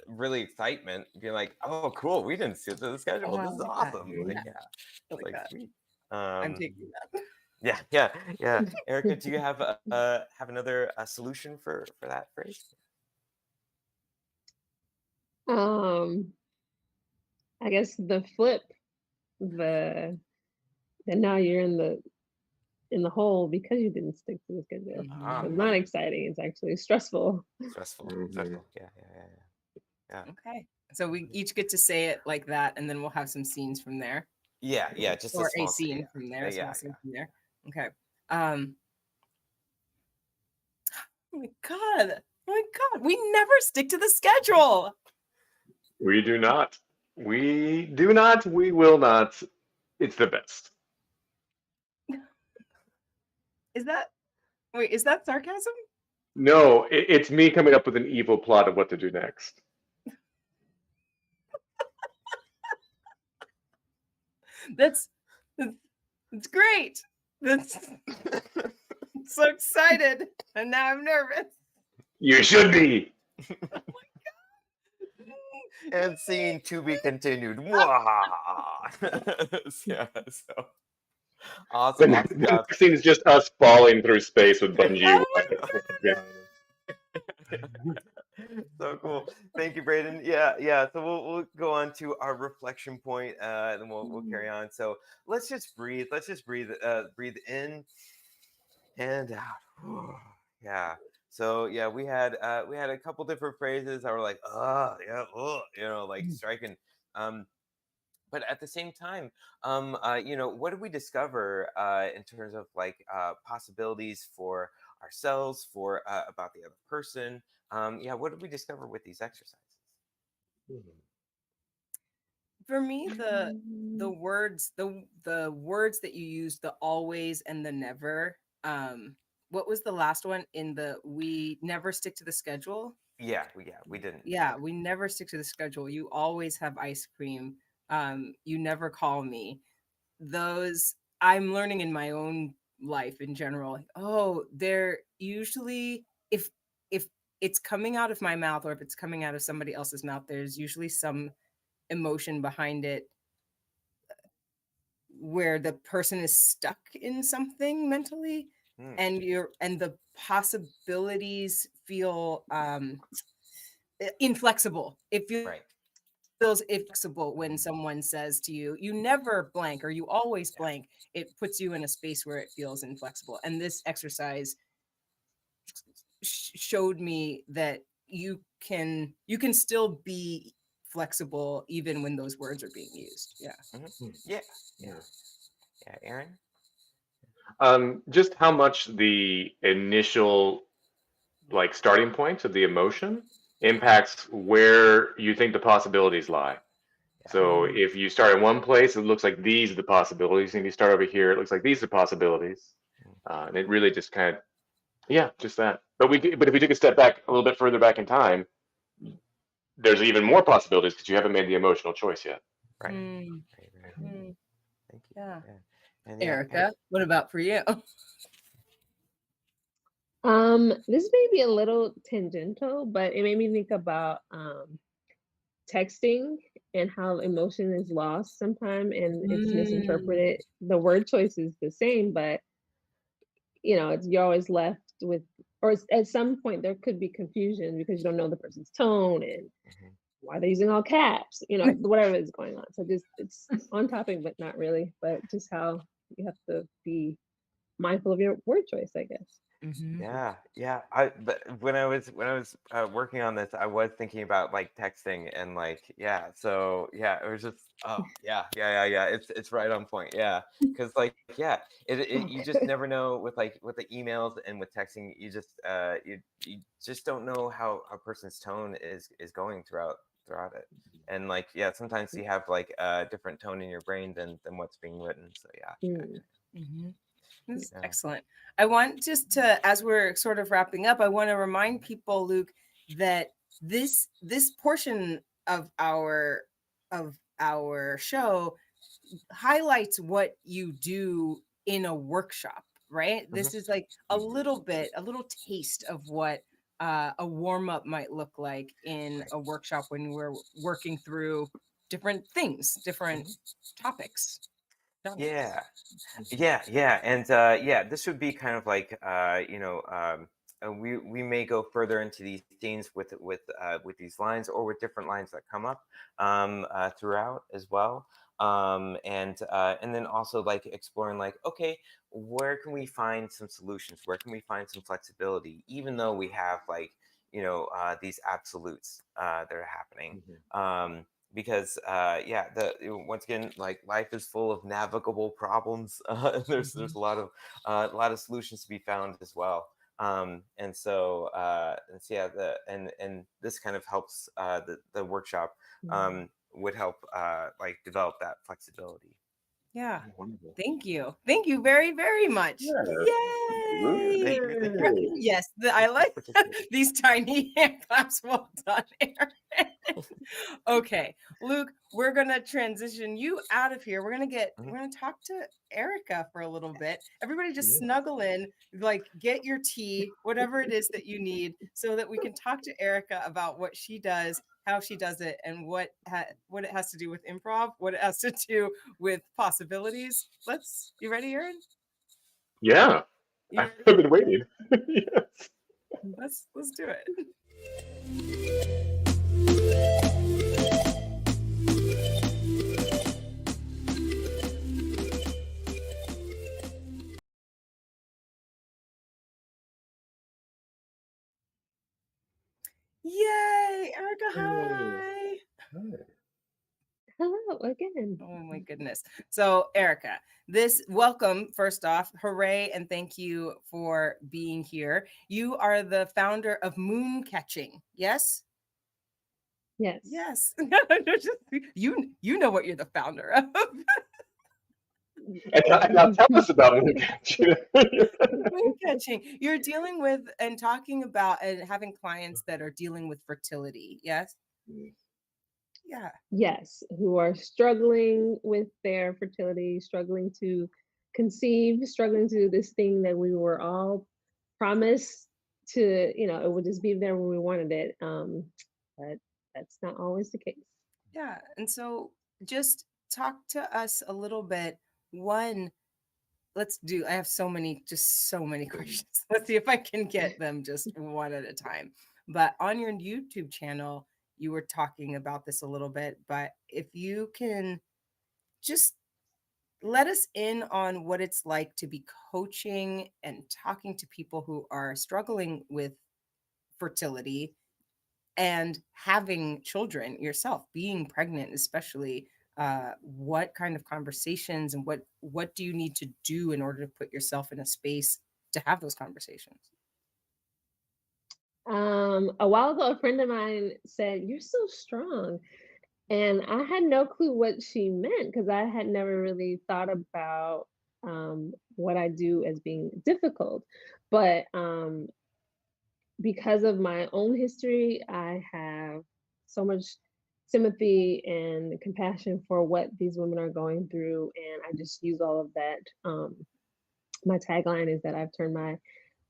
really excitement, being like, oh cool, we didn't see it to the schedule. Oh, This is awesome. Like, yeah. I like that. Sweet. I'm taking that. Yeah. Ericka, do you have another solution for that phrase? I guess the flip, the that now you're in the hole because you didn't stick to the schedule. It's not exciting. It's actually stressful. Stressful. Yeah. Okay. So we each get to say it like that, and then we'll have some scenes from there. Yeah. Just or a small scene from there. Yeah. From there. Okay. Oh my god. We never stick to the schedule. We do not. We do not. We will not. It's the best. Is that sarcasm? No, it's me coming up with an evil plot of what to do next. That's great. That's so excited, and now I'm nervous. You should be. Oh my god. And scene to be continued. Yeah, so awesome. The Job. scene is just us falling through space with bungee. So cool. Thank you, Braden. Yeah. So we'll go on to our reflection point, and then we'll carry on. So let's just breathe. Breathe in and out. Yeah. So yeah, we had a couple different phrases that were like, like striking. But at the same time, what did we discover in terms of like possibilities for ourselves, for about the other person? What did we discover with these exercises? For me, the words that you use, the always and the never. What was the last one in the we never stick to the schedule? We didn't. Yeah, we never stick to the schedule. You always have ice cream. You never call me. Those I'm learning in my own life in general. Like, oh, they're usually if it's coming out of my mouth or if it's coming out of somebody else's mouth, there's usually some emotion behind it where the person is stuck in something mentally and the possibilities feel inflexible. It feels inflexible when someone says to you, you never blank or you always blank. It puts you in a space where it feels inflexible. And this exercise showed me that you can still be flexible even when those words are being used. Yeah, Aaron. Just how much the initial like starting point of the emotion impacts where you think the possibilities lie. So Mm. if you start in one place, it looks like these are the possibilities, and you start over here, it looks like these are possibilities, and it really just kind of, yeah, just that. But if we take a step back, a little bit further back in time, there's even more possibilities because you haven't made the emotional choice yet. Right. Mm. Right. Right. Mm. Thank you. Yeah. Yeah. And yeah, Erica, what about for you? This may be a little tangential, but it made me think about texting and how emotion is lost sometime and it's Mm. misinterpreted. The word choice is the same, but you're always left with, or at some point there could be confusion because you don't know the person's tone and mhm. why they're using all caps, whatever is going on. So just it's on topic, but not really. But just how you have to be mindful of your word choice, I guess. Mhm. Yeah, yeah. But when I was working on this, I was thinking about like texting and like yeah. So yeah, it was just yeah. It's right on point. Yeah, because like yeah, you just Okay. never know with like with the emails and with texting. You just don't know how a person's tone is going throughout it. And like yeah, sometimes you have like a different tone in your brain than what's being written. So Mm, Mhm. This is yeah. excellent. I want just to, as we're sort of wrapping up, I want to remind people, Luke, that this portion of our show highlights what you do in a workshop, right? Hmm. This is like a little bit, a little taste of what a warm up might look like in Right. a workshop when we're working through different things, different Hmm. topics. Genres. Yeah. Yeah, and yeah, this would be kind of like we may go further into these themes with these lines or with different lines that come up throughout as well, and then also like exploring like okay, where can we find some solutions? Where can we find some flexibility? Even though we have like these absolutes that are happening. Because yeah once again like life is full of navigable problems and there's Mhm. a lot of solutions to be found as well and so yeah and this kind of helps the workshop mm. would help like develop that flexibility. Yeah. Wonderful. Thank you. Thank you very, very much. Yeah, Yay! Thank you. absolutely. Yes, I Thank you for like participating. these tiny hand claps. Well done, Aaron. Okay, Luke, we're gonna transition you out of here. Mhm. We're gonna talk to Erica for a little bit. Everybody just Yeah. snuggle in, like get your tea, whatever it is that you need, so that we can talk to Erica about what she does, how she does it, and what it has to do with improv, what it has to do with possibilities. You ready, Aaron? Yeah, You I've ready? been waiting. Yes. Let's do it. Yay, Erica, Yay. hi. Hi. Hello again. Oh my goodness. So, Erica, this welcome, first off, hooray, and thank you for being here. You are the founder of Moon Catching. Yes? Yes. Yes. You know what you're the founder of. And now tell us about it. Moon catching. You're dealing with and talking about and having clients that are dealing with fertility. Yes? Yeah. Yes, who are struggling with their fertility, struggling to conceive, struggling to do this thing that we were all promised to, it would just be there when we wanted it. But that's not always the case. Yeah. And so just talk to us a little bit. One, I have just so many questions. Let's see if I can get them just one at a time. But on your YouTube channel, you were talking about this a little bit, but if you can just let us in on what it's like to be coaching and talking to people who are struggling with fertility and having children yourself, being pregnant, especially. What kind of conversations and what do you need to do in order to put yourself in a space to have those conversations? A while ago, a friend of mine said, "You're so strong." And I had no clue what she meant because I had never really thought about what I do as being difficult. But because of my own history, I have so much sympathy and compassion for what these women are going through. And I just use all of that. My tagline is that I've turned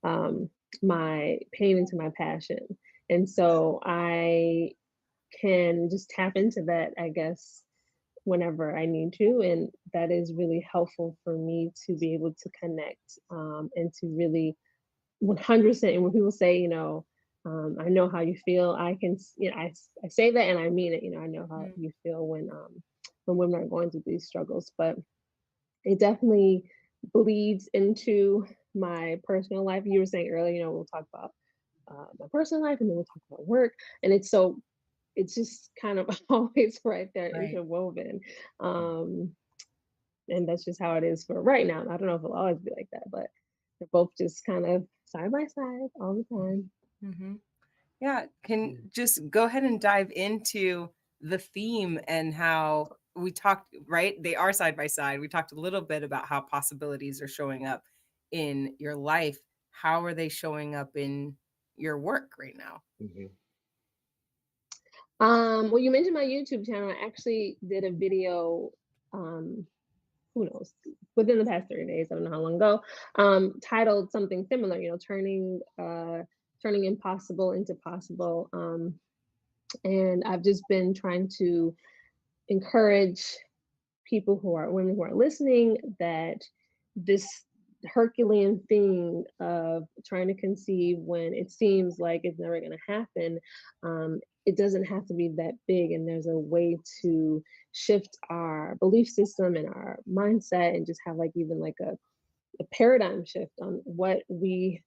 um, my pain into my passion. And so I can just tap into that, I guess, whenever I need to. And that is really helpful for me to be able to connect and to really 100%. And when people say, I know how you feel, I can, I say that and I mean it. I know how Mm, you feel when women are going through these struggles, but it definitely bleeds into my personal life. You were saying earlier, we'll talk about my personal life and then we'll talk about work. And it's just kind of always right there right. interwoven. Um, and that's just how it is for right now. I don't know if it'll always be like that, but they're both just kind of side by side all the time. Mhm. Yeah, can just go ahead and dive into the theme and how we talked, right? They are side by side. We talked a little bit about how possibilities are showing up in your life. How are they showing up in your work right now? Mhm. Well, you mentioned my YouTube channel. I actually did a video, um, who knows, within the past 30 days, I don't know how long ago, titled something similar, turning impossible into possible. And I've just been trying to encourage women who are listening, that this Herculean thing of trying to conceive when it seems like it's never going to happen, it doesn't have to be that big. And there's a way to shift our belief system and our mindset and just have like even like a paradigm shift on what we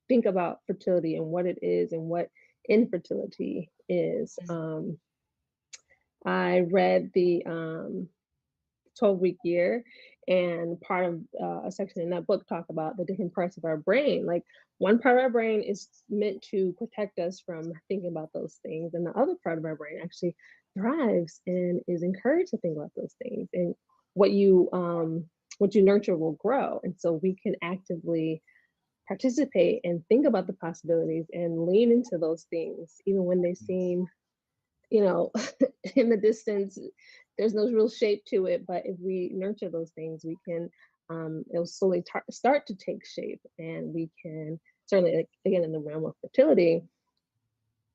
think about fertility and what it is and what infertility is. Mm, I read the 12-week year, and part of a section in that book talk about the different parts of our brain. Like one part of our brain is meant to protect us from thinking about those things, and the other part of our brain actually thrives and is encouraged to think about those things. And what you nurture will grow, and so we can actively participate and think about the possibilities and lean into those things even when they seem, you know, in the distance, there's no real shape to it. But if we nurture those things, we can, it'll slowly start to take shape. And we can certainly, like, again, in the realm of fertility,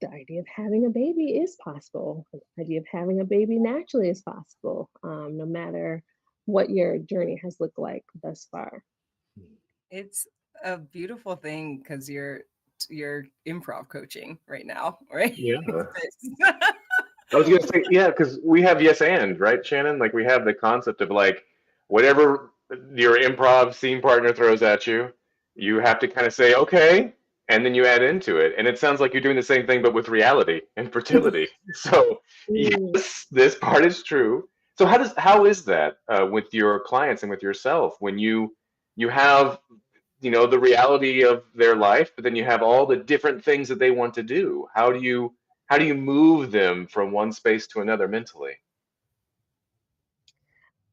the idea of having a baby is possible. The idea of having a baby naturally is possible, no matter what your journey has looked like thus far. it's a beautiful thing because you're improv coaching right now, right? Yeah. This. I was gonna say, yeah, because we have yes and, right, Shannon? Like we have the concept of like whatever your improv scene partner throws at you, you have to kind of say, okay, and then you add into it. And it sounds like you're doing the same thing, but with reality and fertility. So Mm. yes, this part is true. So how is that with your clients and with yourself when you have the reality of their life, but then you have all the different things that they want to do. How do you move them from one space to another mentally?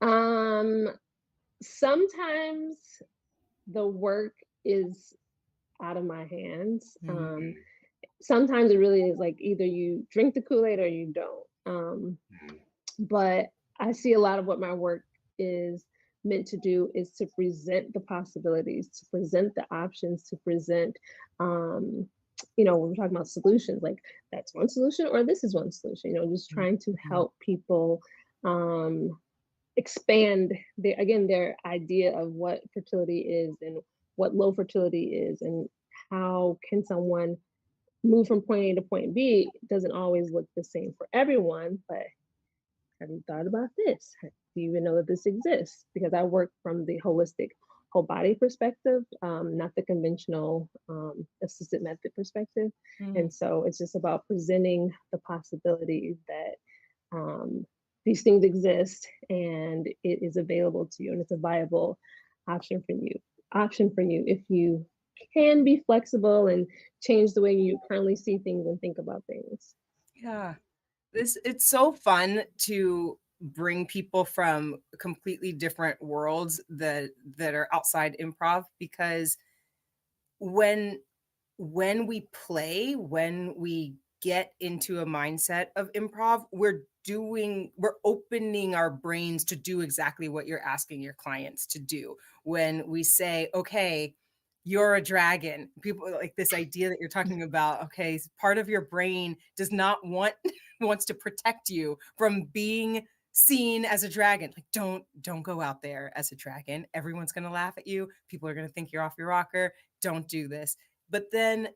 Um, Sometimes the work is out of my hands. Mhm. Sometimes it really is like either you drink the Kool-Aid or you don't. But I see a lot of what my work is meant to do is to present the possibilities, to present the options, to present, um, when we're talking about solutions, like that's one solution or this is one solution, just trying to Mhm. help people um, expand their idea of what fertility is and what low fertility is, and how can someone move from point A to point B. It doesn't always look the same for everyone, but have you thought about this? Do you even know that this exists? Because I work from the holistic whole body perspective, not the conventional assisted method perspective. Mhm. And so it's just about presenting the possibility that these things exist and it is available to you, and it's a viable option for you if you can be flexible and change the way you currently see things and think about things. Yeah. It's so fun to bring people from completely different worlds that are outside improv, because when we play, when we get into a mindset of improv, we're opening our brains to do exactly what you're asking your clients to do. When we say, okay, you're a dragon, people like this idea that you're talking about, okay, part of your brain does not want wants to protect you from being seen as a dragon. Like, don't go out there as a dragon. Everyone's going to laugh at you. People are going to think you're off your rocker. Don't do this. But then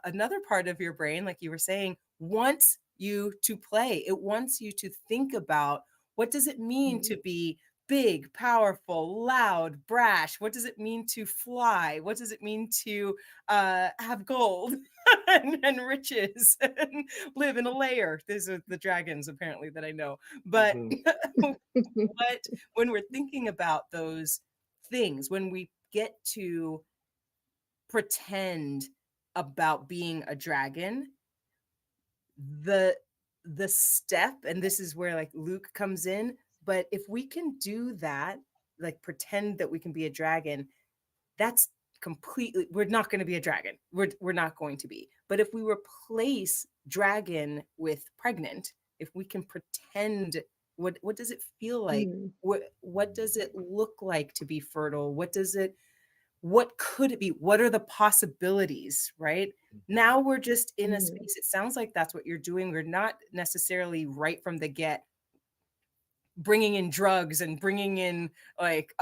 another part of your brain, like you were saying, wants you to play. It wants you to think about, what does it mean to be big, powerful, loud, brash? What does it mean to fly? What does it mean to have gold and riches and live in a lair? These are the dragons, apparently, that I know. But when we're thinking about those things, when we get to pretend about being a dragon, the step, and this is where like Luke comes in, but if we can do that, like pretend that we can be a dragon, that's completely, we're not going to be a dragon. We're not going to be. But if we replace dragon with pregnant, if we can pretend, what does it feel like? What does it look like to be fertile? What could it be? What are the possibilities, right? Now we're just in a space. It sounds like that's what you're doing. We're not necessarily right from the get bringing in drugs and bringing in like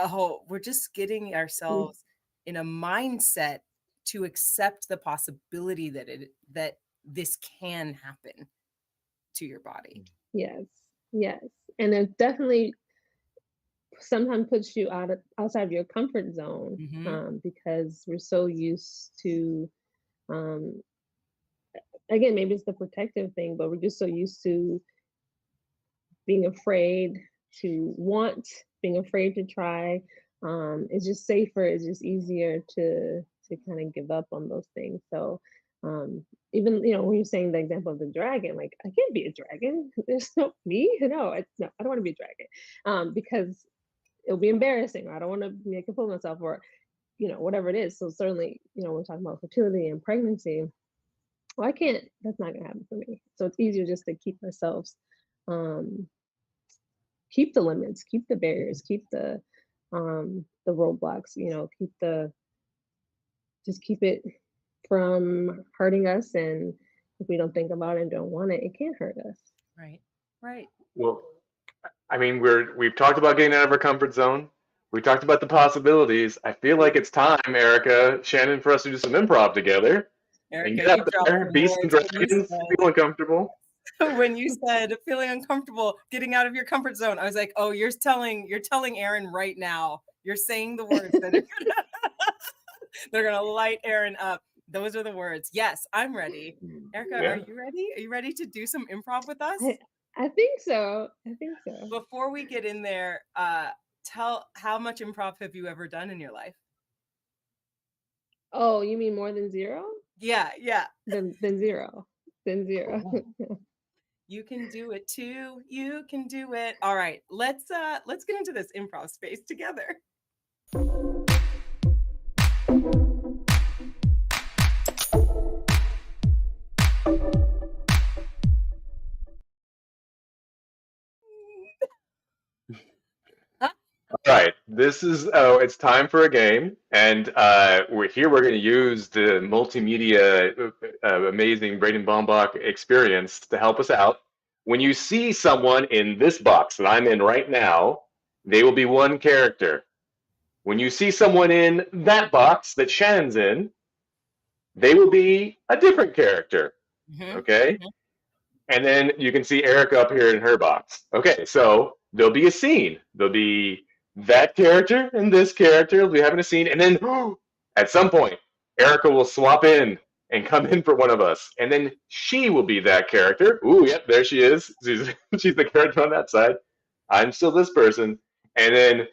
we're just getting ourselves in a mindset to accept the possibility that this can happen to your body. Yes. And it definitely sometimes puts you outside of your comfort zone, because we're so used to, again, maybe it's the protective thing, but we're just so used to being afraid being afraid to try. It's just safer, it's just easier to kind of give up on those things. So even when you're saying the example of the dragon, like, I can't be a dragon. There's no me. No, I don't want to be a dragon, because it'll be embarrassing, or I don't want to make a fool of myself, or whatever it is. So certainly, we're talking about fertility and pregnancy. Well, that's not gonna happen for me. So it's easier just to keep ourselves, keep the limits, keep the barriers, keep the roadblocks, keep it from hurting us. And if we don't think about it and don't want it, it can't hurt us. Right. Well, I mean, we've talked about getting out of our comfort zone. We talked about the possibilities. I feel like it's time, Ericka, Shannon, for us to do some improv together. Ericka, and get up there, be some dragons, feel uncomfortable. When you said feeling uncomfortable, getting out of your comfort zone, I was like, oh, you're telling Aaron right now. You're saying the words that they're gonna light Aaron up. Those are the words. Yes, I'm ready. Ericka, Are you ready? Are you ready to do some improv with us? I think so. Before we get in there, tell, how much improv have you ever done in your life? Oh, you mean more than zero? Yeah. Then zero. You can do it too. You can do it. All right, let's get into this improv space together. All right, it's time for a game, and we're going to use the multimedia amazing Braden Baumbach experience to help us out. When you see someone in this box that I'm in right now, they will be one character. When you see someone in that box that Shannon's in, they will be a different character. Okay? And then you can see Ericka up here in her box. Okay, so there'll be a scene. There'll be that character and this character will be having a scene, and then at some point, Ericka will swap in and come in for one of us, and then she will be that character. Ooh, yep, there she is. She's the character on that side. I'm still this person, and then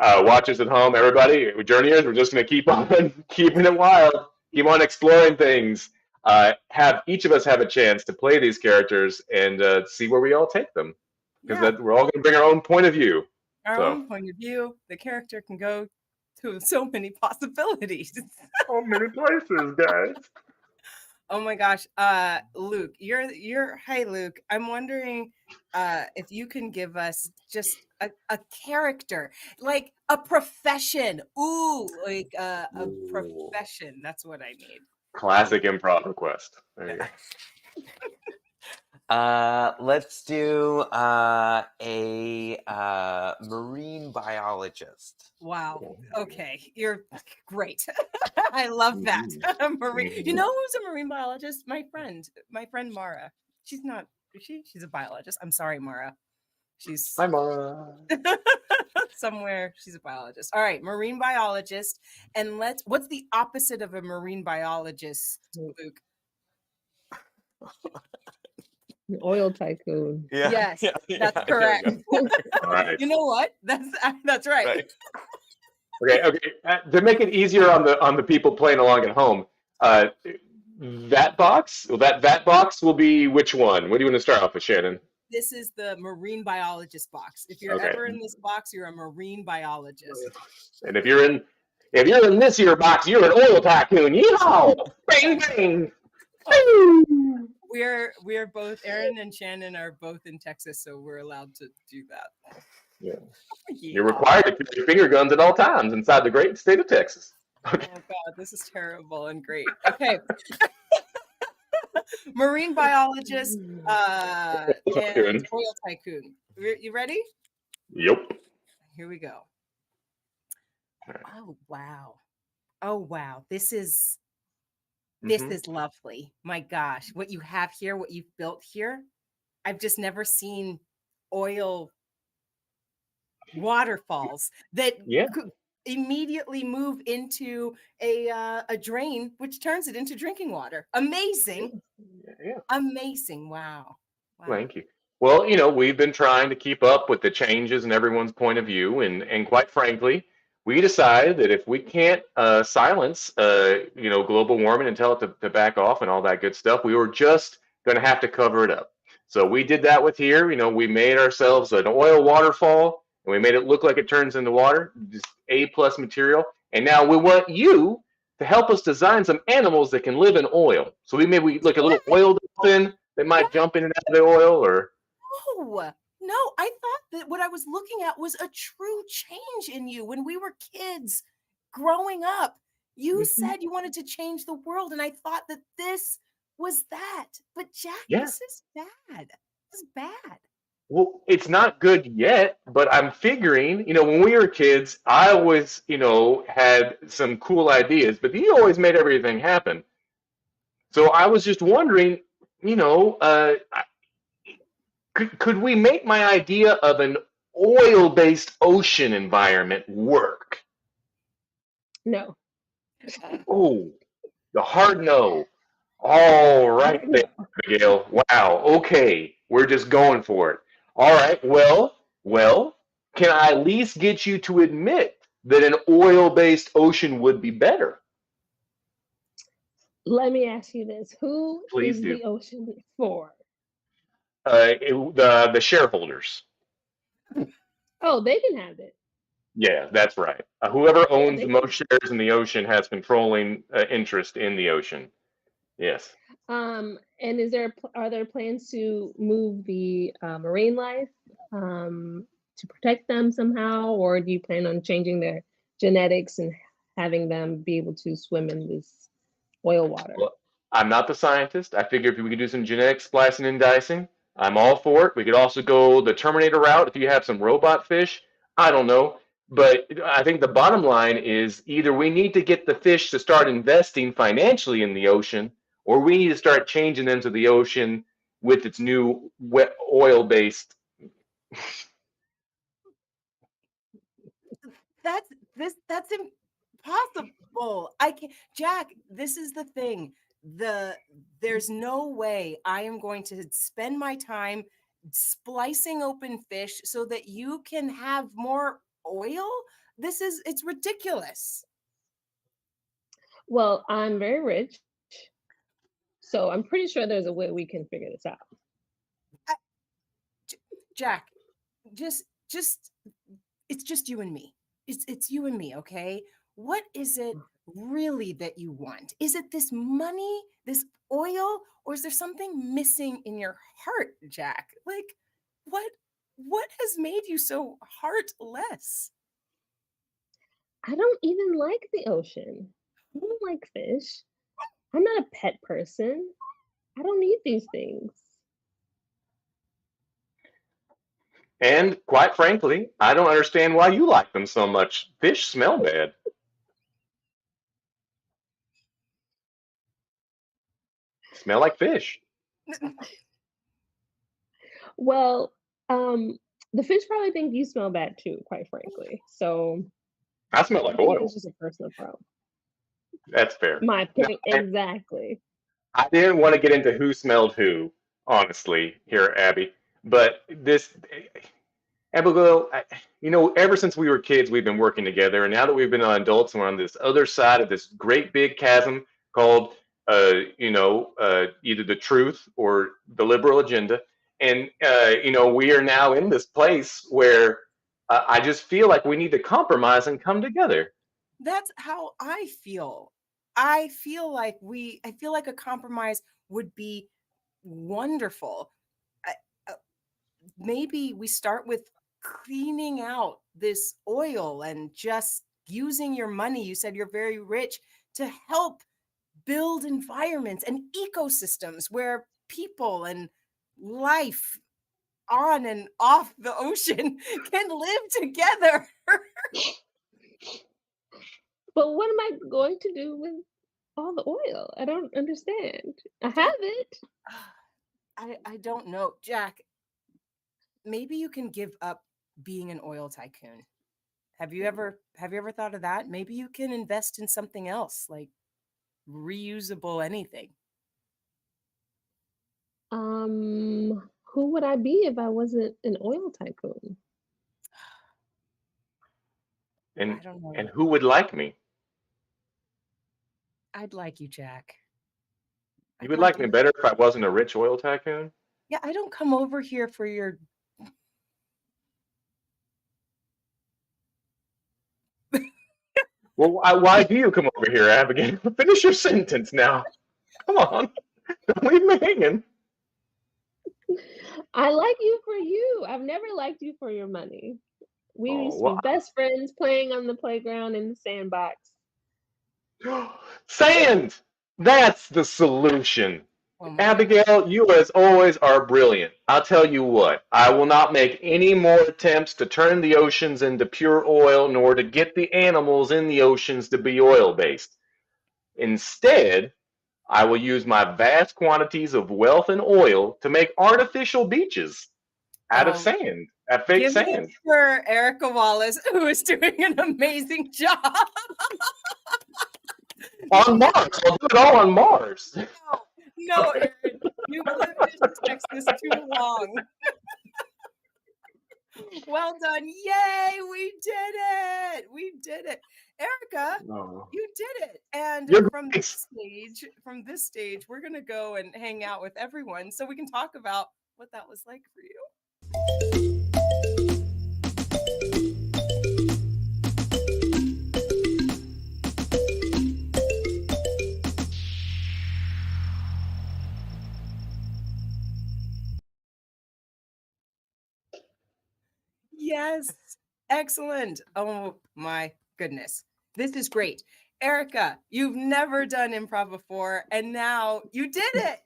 Watchers at home, everybody, journeyers, we're just going to keep on keeping it wild, keep on exploring things. Have each of us have a chance to play these characters and see where we all take them, because Yeah, we're all going to bring our own point of view. our So, own point of view. The character can go to so many possibilities. so many places, guys. Oh my gosh. Luke, hey Luke. I'm wondering if you can give us just a character, like a profession. Ooh, like a Ooh. profession. That's what I need. Classic improv request. There you go. Let's do a marine biologist. Wow. Okay. You're great. I love that. Marine. You know who's a marine biologist? My friend Mara. She's not, is she? She's a biologist. I'm sorry, Mara. She's Hi, Mara. somewhere. She's a biologist. All right, marine biologist. And what's the opposite of a marine biologist, Luke? An oil tycoon. Yeah. Yes, yeah, that's there we correct. go. All right. You know what? That's right. Right. Okay. To make it easier on the people playing along at home, that box will be which one? What do you want to start off with, Shannon? This is the marine biologist box. If you're Okay. ever in this box, you're a marine biologist. And if you're in this here box, you're an oil tycoon. Yeehaw! Bang bang! Woo! We're both, Aaron and Shannon are both in Texas, so we're allowed to do that. Yeah. Yeah. You're required to carry finger guns at all times inside the great state of Texas. Oh God, this is terrible and great. Okay. Marine biologist and Tycoon. oil tycoon. You ready? Yep. Here we go. Right. Oh wow. This is Mhm. lovely. My gosh, what you have here, what you've built here. I've just never seen oil waterfalls that Yeah. could immediately move into a drain, which turns it into drinking water. Amazing. Yeah. Amazing. Wow. Thank you. Well, we've been trying to keep up with the changes in everyone's point of view, and quite frankly, we decided that if we can't silence, global warming and tell it to back off and all that good stuff, we were just going to have to cover it up. So we did that with here. We made ourselves an oil waterfall, and we made it look like it turns into water, just A+ material. And now we want you to help us design some animals that can live in oil. So we like a little oil dolphin. They might jump in and out of the oil, or No, I thought that what I was looking at was a true change in you when we were kids growing up. You said you wanted to change the world, and I thought that this was that. But Jack, yeah. this is bad. This is bad. Well, it's not good yet, but I'm figuring, when we were kids, I always, had some cool ideas, but you always made everything happen. So I was just wondering, could we make my idea of an oil-based ocean environment work? No. Oh, the hard no. All right, No. Gail. Wow. Okay, we're just going for it. All right. Well, can I at least get you to admit that an oil-based ocean would be better? Let me ask you this. Who Please is do. the ocean for? The shareholders. Oh, they can have it. Yeah, that's right. Whoever owns they the most shares in the ocean has controlling interest in the ocean. Yes. And are there plans to move the marine life to protect them somehow, or do you plan on changing their genetics and having them be able to swim in this oil water? Well, I'm not the scientist. I figure if we could do some genetic splicing and dicing, I'm all for it. We could also go the Terminator route if you have some robot fish. I don't know. But I think the bottom line is either we need to get the fish to start investing financially in the ocean, or we need to start changing them to the ocean with its new wet oil-based. That's impossible. I can't, Jack, this is the thing. There's no way I am going to spend my time splicing open fish so that you can have more oil. it's ridiculous. Well, I'm very rich, so I'm pretty sure there's a way we can figure this out. Jack, just it's just you and me. It's you and me, okay? What is it really that you want? Is it this money, this oil, or is there something missing in your heart, Jack? Like what has made you so heartless? I don't even like the ocean. I don't like fish. I'm not a pet person. I don't need these things. And quite frankly, I don't understand why you like them so much. Fish smell bad. Smell like fish. Well, um, the fish probably think you smell bad too, quite frankly. So I smell I like think oil. it's just a personal problem. That's fair. My Now, point exactly. I didn't want to get into who smelled who, honestly, here, Abby. But this, Abigail, ever since we were kids, we've been working together, and now that we've been adults, and we're on this other side of this great big chasm called, either the truth or the liberal agenda, and we are now in this place where I just feel like we need to compromise and come together. That's how I feel. I feel like a compromise would be wonderful. I, uh, Maybe we start with cleaning out this oil and just using your money. You said you're very rich to help build environments and ecosystems where people and life on and off the ocean can live together. But what am I going to do with all the oil? I don't understand. I have it. I don't know, Jack. Maybe you can give up being an oil tycoon. Have you ever thought of that? Maybe you can invest in something else, like reusable anything. Who would I be if I wasn't an oil tycoon? I And don't and know. who would like me? I'd like you, Jack. You I'd would like like me you. better if I wasn't a rich oil tycoon? Yeah, I don't come over here for your Well, why do you come over here, Abigail? Finish your sentence now. Come on. Don't leave me hanging. I like you for you. I've never liked you for your money. We Oh, used to be well, best friends playing on the playground in the sandbox. sand! That's the solution. oh my God. Abigail, you as always are brilliant. I'll tell you what, I will not make any more attempts to turn the oceans into pure oil nor to get the animals in the oceans to be oil based. Instead, I will use my vast quantities of wealth and oil to make artificial beaches out of Oh, sand, out of fake give it sand. for Ericka Wallace, who is doing an amazing job. On Mars. I'll do it all on Mars. No, no, Erin, you've lived in Texas too long. Well done. Yay, we did it. We did it. Ericka, No. you did it. And You're from great. this stage, we're going to go and hang out with everyone so we can talk about what that was like for you. Yes. Excellent. Oh my goodness. This is great. Ericka, you've never done improv before, and now you did it.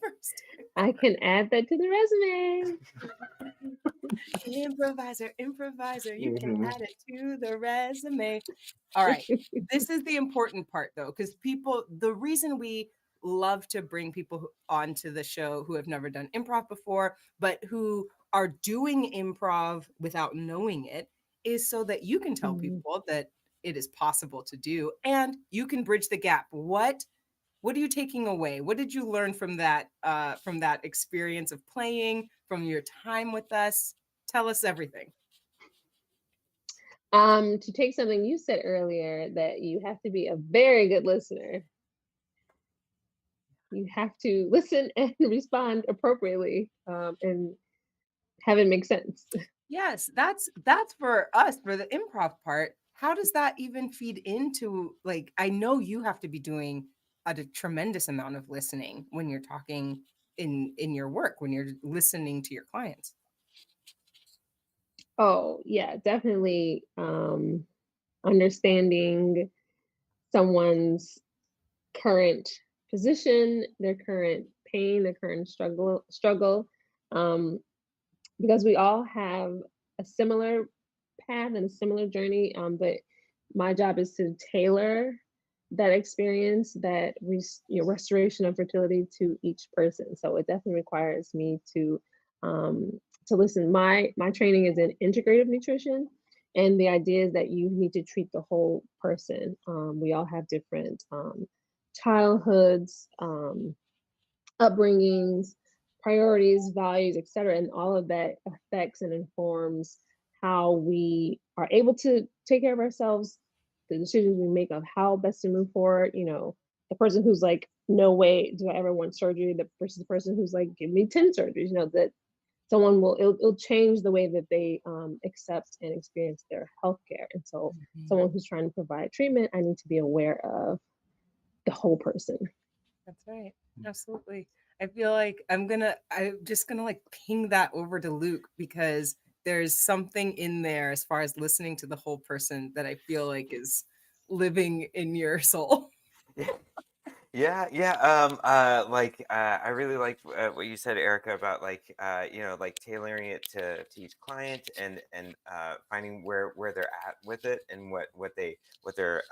First I can add that to the resume. improviser, you can Mhm. add it to the resume. All right. This is the important part though, because the reason we love to bring people onto the show who have never done improv before, but who are doing improv without knowing it, is so that you can tell Mm. people that it is possible to do and you can bridge the gap. What are you taking away? What did you learn from that experience of playing, from your time with us? Tell us everything. To take something you said earlier, that you have to be a very good listener. You have to listen and respond appropriately, and have it make sense. Yes, that's for us, for the improv part. How does that even feed into, like, I know you have to be doing a tremendous amount of listening when you're talking in your work, when you're listening to your clients. Oh, yeah, definitely, understanding someone's current position, their current pain, their current struggle, um, because we all have a similar path and a similar journey, but my job is to tailor that experience, that restoration of fertility to each person. So it definitely requires me to listen. My training is in integrative nutrition, and the idea is that you need to treat the whole person. We all have different childhoods, upbringings, priorities, values, etc. And all of that affects and informs how we are able to take care of ourselves, the decisions we make of how best to move forward. The person who's like, no way do I ever want surgery, versus the person who's like, give me 10 surgeries, that someone it'll change the way that they accept and experience their healthcare. And so Mhm. someone who's trying to provide treatment, I need to be aware of the whole person. That's right. Absolutely. I feel like I'm just gonna like ping that over to Luke, because there's something in there as far as listening to the whole person that I feel like is living in your soul. Yeah, yeah. I really like what you said, Erica, about like tailoring it to each client, and finding where they're at with it, and what they're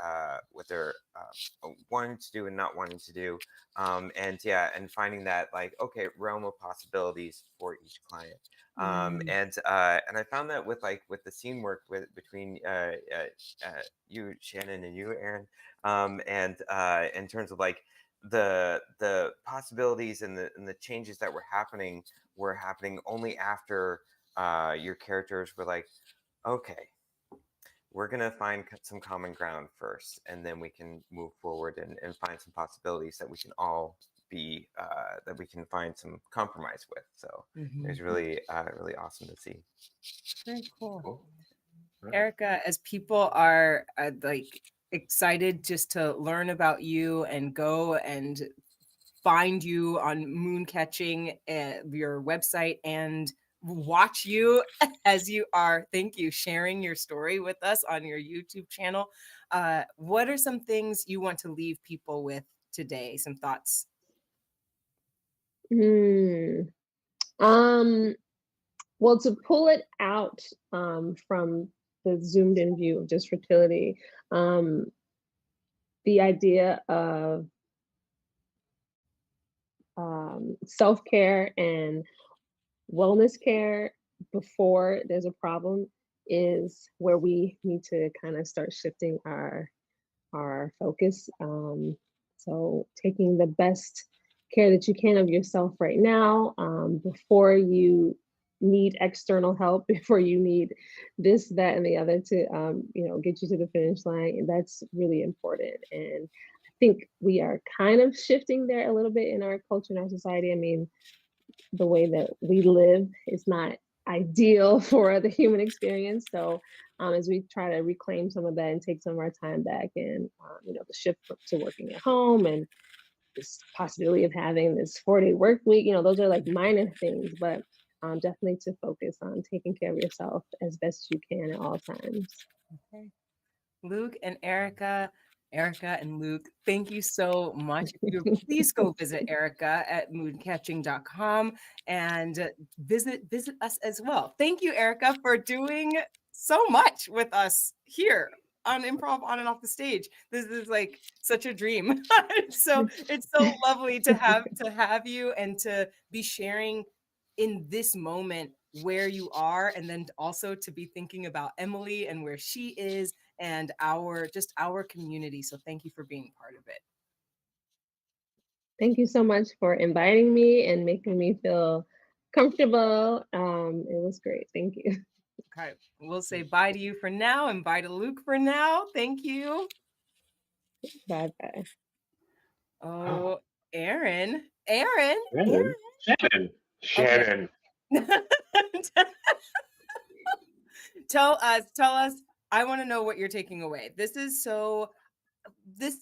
wanting to do and not wanting to do, and yeah, and finding that, like, okay, realm of possibilities for each client. Mm. And I found that with the scene work between you, Shannon, and you, Aaron, and in terms of like the possibilities and the changes that were happening only after your characters were like, okay, we're gonna find some common ground first, and then we can move forward and find some possibilities that we can all be that we can find some compromise with. So it was Mhm. really awesome to see. Very cool. Cool. Right. Erica, as people are like excited just to learn about you and go and find you on moon catching, your website, and watch you as you are, thank you, sharing your story with us on your YouTube channel. What are some things you want to leave people with today? Some thoughts? Hmm. Um, well, to pull it out from the zoomed in view of just fertility, um, the idea of self care and wellness care before there's a problem is where we need to kind of start shifting our focus. So taking the best care that you can of yourself right now, before you need external help, before you need this, that, and the other to get you to the finish line. And that's really important. And I think we are kind of shifting there a little bit in our culture and our society. I mean, the way that we live is not ideal for the human experience. So as we try to reclaim some of that and take some of our time back, and the shift to working at home, and this possibility of having this 4-day work week, those are like minor things, but definitely to focus on taking care of yourself as best you can at all times. Okay. Luke and Erica, Erica and Luke, thank you so much. If you please go visit Erica at mooncatching.com and visit us as well. Thank you, Erica, for doing so much with us here on Improv on and off the stage. This is like such a dream. It's so lovely to have you and to be sharing in this moment where you are, and then also to be thinking about Emily and where she is, and our community. So thank you for being part of it. Thank you so much for inviting me and making me feel comfortable. It was great. Thank you. Okay, we'll say bye to you for now and bye to Luke for now. Thank you. Bye bye. Oh, Aaron, Aaron, Shannon. Shannon. Okay. Shannon. Tell us. I want to know what you're taking away. This is big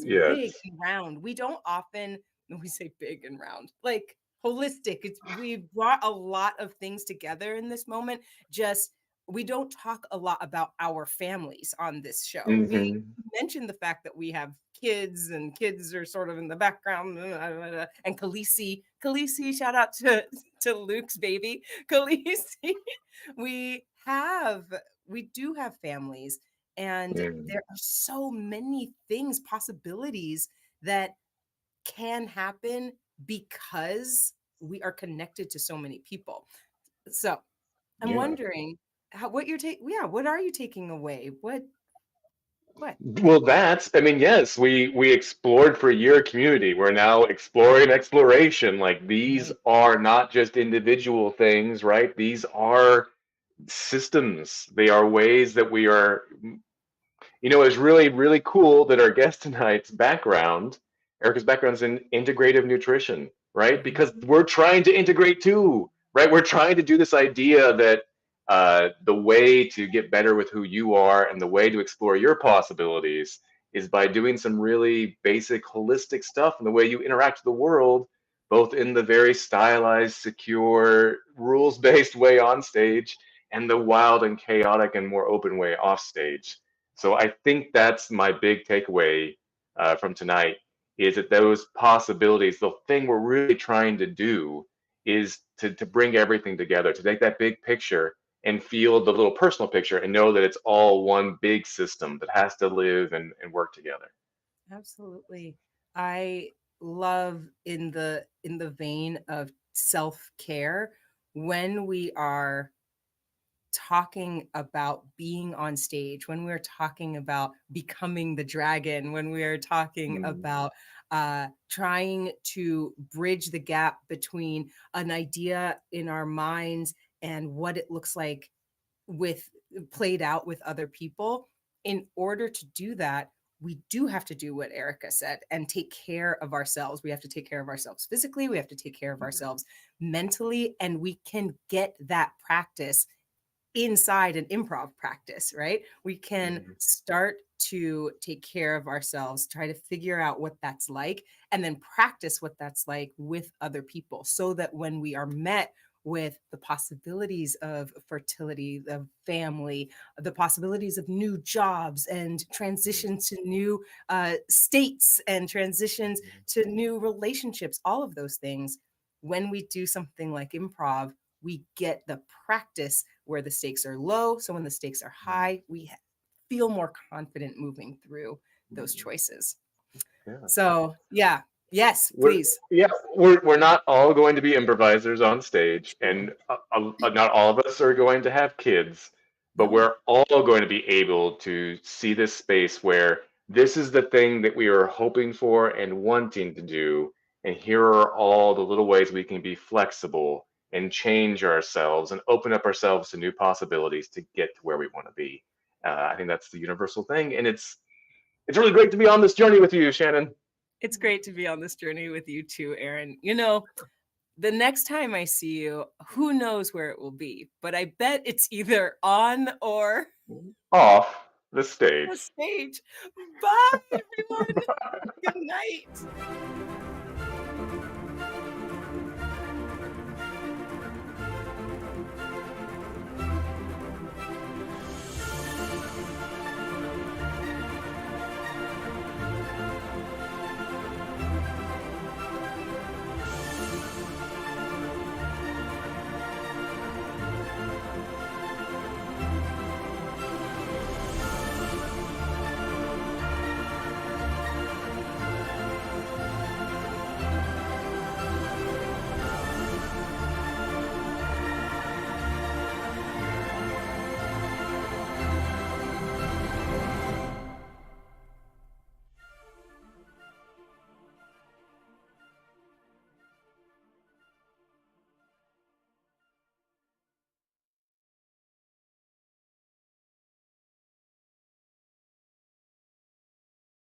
Yes. and round. We don't often, when we say big and round, like holistic. We brought a lot of things together in this moment. Just we don't talk a lot about our families on this show. We Hmm. mentioned the fact that we have kids and kids are sort of in the background. And Khaleesi, shout out to Luke's baby, Khaleesi. We have we do have families, and Mm. there are so many things, possibilities that can happen because we are connected to so many people. So I'm Yeah. wondering what you're taking. Yeah, what are you taking away? What? Well, I mean, yes, we explored for a year community. We're now exploring exploration. Like these Right. are not just individual things, right? These are systems. They are ways that we are. It's really, really cool that our guest tonight's background, Erica's background is in integrative nutrition, right? Because Mhm. we're trying to integrate too, right? We're trying to do this idea that the way to get better with who you are and the way to explore your possibilities is by doing some really basic holistic stuff in the way you interact with the world, both in the very stylized, secure, rules-based way on stage and the wild and chaotic and more open way off stage. So I think that's my big takeaway from tonight is that those possibilities, the thing we're really trying to do is to bring everything together, to take that big picture and feel the little personal picture and know that it's all one big system that has to live and work together. Absolutely. I love in the vein of self-care when we are talking about being on stage, when we're talking about becoming the dragon, when we're talking Mm. about trying to bridge the gap between an idea in our minds and what it looks like with played out with other people. In order to do that, we do have to do what Ericka said and take care of ourselves. We have to take care of ourselves physically, we have to take care of ourselves mentally, and we can get that practice inside an improv practice, right? We can Mhm. start to take care of ourselves, try to figure out what that's like, and then practice what that's like with other people so that when we are met with the possibilities of fertility, of family, the possibilities of new jobs and transitions to new states and transitions to new relationships, all of those things, when we do something like improv, we get the practice where the stakes are low. So when the stakes are high, we feel more confident moving through those choices. Yeah. So, yeah. Yes, We're please. yeah, we're not all going to be improvisers on stage, Sure. and not all of us are going to have kids, but No. we're all going to be able to see this space where this is the thing that we are hoping for and wanting to do, and here are all the little ways we can be flexible and change ourselves and open up ourselves to new possibilities to get to where we want to be. I think that's the universal thing, and it's really great to be on this journey with you, Shannon. It's great to be on this journey with you too, Aaron. You know, the next time I see you, who knows where it will be, but I bet it's either on or Off the the stage. stage. Bye, everyone. Good night.